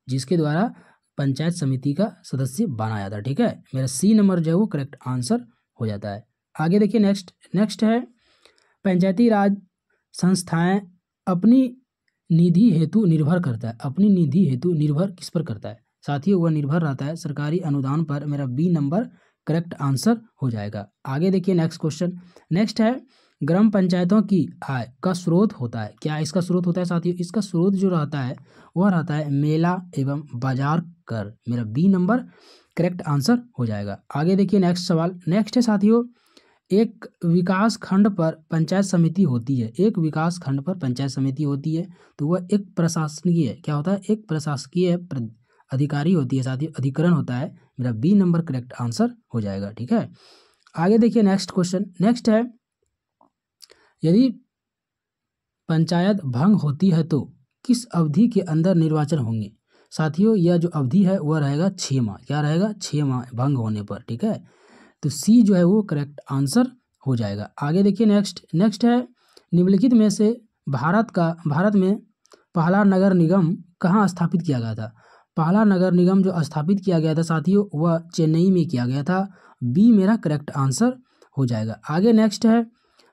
जिसके द्वारा पंचायत समिति का सदस्य बना जाता है, ठीक है। मेरा सी नंबर जो है वो करेक्ट आंसर हो जाता है। आगे देखिए नेक्स्ट है, पंचायती राज संस्थाएं अपनी निधि हेतु निर्भर करता है। अपनी निधि हेतु निर्भर किस पर करता है साथियों? वह निर्भर रहता है सरकारी अनुदान पर। मेरा बी नंबर करेक्ट आंसर हो जाएगा। आगे देखिए नेक्स्ट क्वेश्चन। नेक्स्ट है, ग्राम पंचायतों की आय का स्रोत होता है। क्या इसका स्रोत होता है साथियों? इसका स्रोत जो रहता है वह रहता है मेला एवं बाजार कर। मेरा बी नंबर करेक्ट आंसर हो जाएगा। आगे देखिए नेक्स्ट सवाल। नेक्स्ट है साथियों, एक विकास खंड पर पंचायत समिति होती है। एक विकास खंड पर पंचायत समिति होती है तो वह एक प्रशासकीय क्या होता है? एक प्रशासकीय अधिकारी होती है साथियों, अधिकरण होता है। मेरा बी नंबर करेक्ट आंसर हो जाएगा, ठीक है। आगे देखिए नेक्स्ट क्वेश्चन। नेक्स्ट है, यदि पंचायत भंग होती है तो किस अवधि के अंदर निर्वाचन होंगे? साथियों यह जो अवधि है वह रहेगा 6 माह। क्या रहेगा? 6 माह भंग होने पर। ठीक है, तो सी जो है वो करेक्ट आंसर हो जाएगा। आगे देखिए नेक्स्ट है निम्नलिखित में से भारत में पहला नगर निगम कहाँ स्थापित किया गया था? पहला नगर निगम जो स्थापित किया गया था साथियों वह चेन्नई में किया गया था। बी मेरा करेक्ट आंसर हो जाएगा। आगे नेक्स्ट है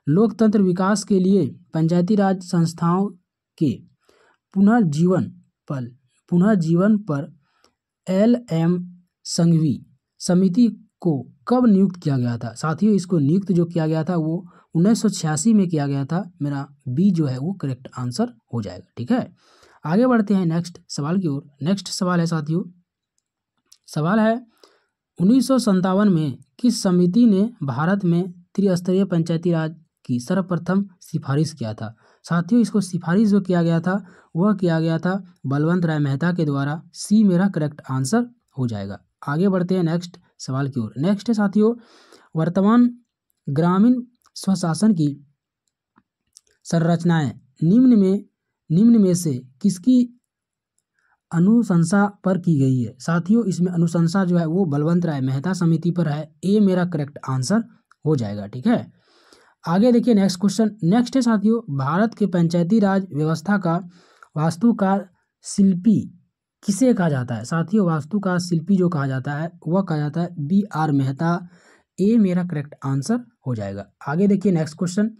लोकतंत्र विकास के लिए पंचायती राज संस्थाओं के पुनर्जीवन पर LM संघवी समिति को कब नियुक्त किया गया था? साथियों इसको नियुक्त जो किया गया था वो 1986 में किया गया था। मेरा बी जो है वो करेक्ट आंसर हो जाएगा। ठीक है, आगे बढ़ते हैं नेक्स्ट सवाल की ओर। नेक्स्ट सवाल है साथियों, सवाल है 1957 में किस समिति ने भारत में त्रिस्तरीय पंचायती राज की सर्वप्रथम सिफारिश किया था? साथियों इसको सिफारिश जो किया गया था वह किया गया था बलवंत राय मेहता के द्वारा। सी मेरा करेक्ट आंसर हो जाएगा। आगे बढ़ते हैं नेक्स्ट सवाल की ओर। नेक्स्ट है साथियों वर्तमान ग्रामीण स्वशासन की संरचनाएं निम्न में से किसकी अनुशंसा पर की गई है? साथियों इसमें अनुशंसा जो है वो बलवंत राय मेहता समिति पर है। ए मेरा करेक्ट आंसर हो जाएगा। ठीक है, आगे देखिए नेक्स्ट क्वेश्चन। नेक्स्ट है साथियों भारत के पंचायती राज व्यवस्था का वास्तुकार शिल्पी किसे कहा जाता है? साथियों वास्तुकार शिल्पी जो कहा जाता है वह कहा जाता है BR मेहता। ए मेरा करेक्ट आंसर हो जाएगा। आगे देखिए नेक्स्ट क्वेश्चन।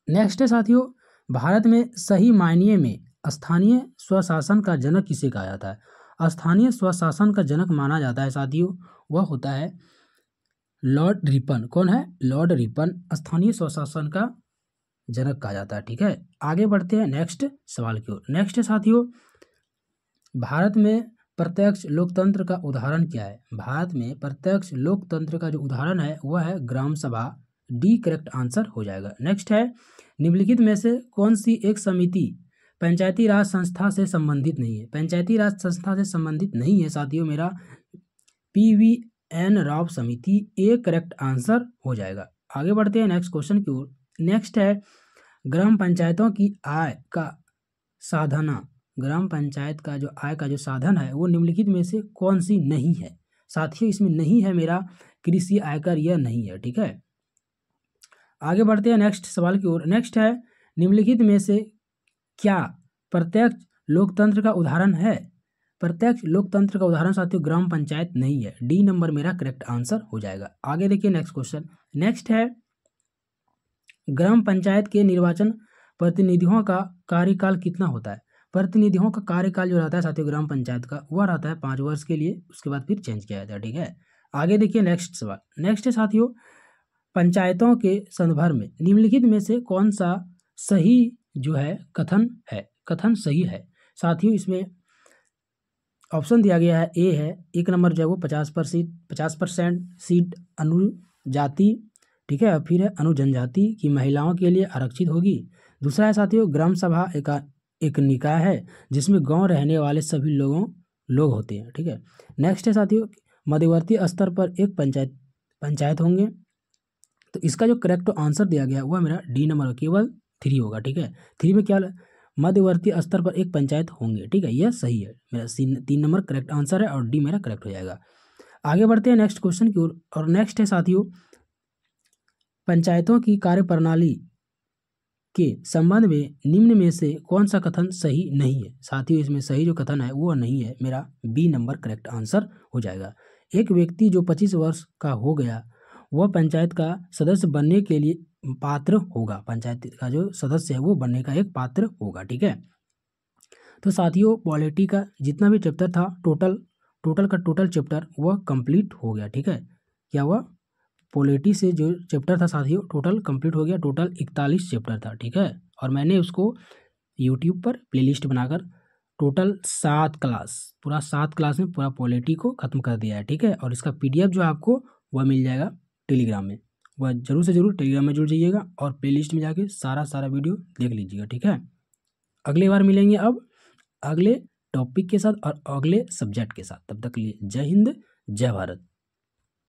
नेक्स्ट है साथियों भारत में सही मायने में स्थानीय स्वशासन का जनक किसे कहा जाता है? स्थानीय स्वशासन का जनक माना जाता है साथियों वह होता है लॉर्ड रिपन। कौन है? लॉर्ड रिपन स्थानीय स्वशासन का जनक कहा जाता है। ठीक है, आगे बढ़ते हैं नेक्स्ट सवाल की ओर। नेक्स्ट है साथियों भारत में प्रत्यक्ष लोकतंत्र का उदाहरण क्या है? भारत में प्रत्यक्ष लोकतंत्र का जो उदाहरण है वह है ग्राम सभा। डी करेक्ट आंसर हो जाएगा। नेक्स्ट है निम्नलिखित में से कौन सी एक समिति पंचायती राज संस्था से संबंधित नहीं है? पंचायती राज संस्था से संबंधित नहीं है साथियों मेरा PVN राव समिति। ए करेक्ट आंसर हो जाएगा। आगे बढ़ते हैं नेक्स्ट क्वेश्चन की ओर। नेक्स्ट है ग्राम पंचायतों की आय का साधना। ग्राम पंचायत का जो आय का जो साधन है वो निम्नलिखित में से कौन सी नहीं है? साथियों इसमें नहीं है मेरा कृषि आयकर, यह नहीं है। ठीक है, आगे बढ़ते हैं नेक्स्ट सवाल की ओर। नेक्स्ट है निम्नलिखित में से क्या प्रत्यक्ष लोकतंत्र का उदाहरण है? प्रत्यक्ष लोकतंत्र का उदाहरण साथियों ग्राम पंचायत नहीं है। डी नंबर मेरा करेक्ट आंसर हो जाएगा। आगे देखिए नेक्स्ट क्वेश्चन। नेक्स्ट है ग्राम पंचायत के निर्वाचन प्रतिनिधियों का कार्यकाल कितना होता है? प्रतिनिधियों का कार्यकाल जो रहता है साथियों ग्राम पंचायत का वह रहता है 5 वर्ष के लिए, उसके बाद फिर चेंज किया जाता है। ठीक है, आगे देखिए नेक्स्ट सवाल। नेक्स्ट है साथियों पंचायतों के संदर्भ में निम्नलिखित में से कौन सा सही जो है कथन सही है? साथियों इसमें ऑप्शन दिया गया है। ए है 1 नंबर जो है वो 50% सीट अनुजाति। ठीक है, फिर है अनुजनजाति की महिलाओं के लिए आरक्षित होगी। दूसरा है साथियों ग्राम सभा एक निकाय है जिसमें गांव रहने वाले सभी लोग होते हैं। ठीक है, नेक्स्ट है साथियों मध्यवर्ती स्तर पर एक पंचायत होंगे। तो इसका जो करेक्ट आंसर दिया गया वह मेरा डी नंबर केवल 3 होगा। ठीक है, 3 में क्या मध्यवर्ती स्तर पर एक पंचायत होंगे। ठीक है, यह सही है मेरा 3 नंबर करेक्ट आंसर है और डी मेरा करेक्ट हो जाएगा। आगे बढ़ते हैं नेक्स्ट क्वेश्चन की ओर। और नेक्स्ट है साथियों पंचायतों की कार्यप्रणाली के संबंध में निम्न में से कौन सा कथन सही नहीं है? साथियों इसमें सही जो कथन है वो नहीं है, मेरा बी नंबर करेक्ट आंसर हो जाएगा। एक व्यक्ति जो 25 वर्ष का हो गया वह पंचायत का सदस्य बनने के लिए पात्र होगा। पंचायत का जो सदस्य है वो बनने का एक पात्र होगा। ठीक है, तो साथियों पॉलिटी का जितना भी चैप्टर था टोटल चैप्टर वह कंप्लीट हो गया। ठीक है, क्या हुआ पॉलिटी से जो चैप्टर था साथियों टोटल कंप्लीट हो गया। टोटल 41 चैप्टर था। ठीक है, और मैंने उसको यूट्यूब पर प्लेलिस्ट बनाकर टोटल 7 क्लास में पूरा पॉलिटी को खत्म कर दिया है। ठीक है, और इसका PDF जो आपको वह मिल जाएगा टेलीग्राम में। वह जरूर से जरूर टेलीग्राम में जुड़ जाइएगा और प्लेलिस्ट में जाके सारा वीडियो देख लीजिएगा। ठीक है, अगली बार मिलेंगे अब अगले टॉपिक के साथ और अगले सब्जेक्ट के साथ। तब तक के लिए जय हिंद जय भारत।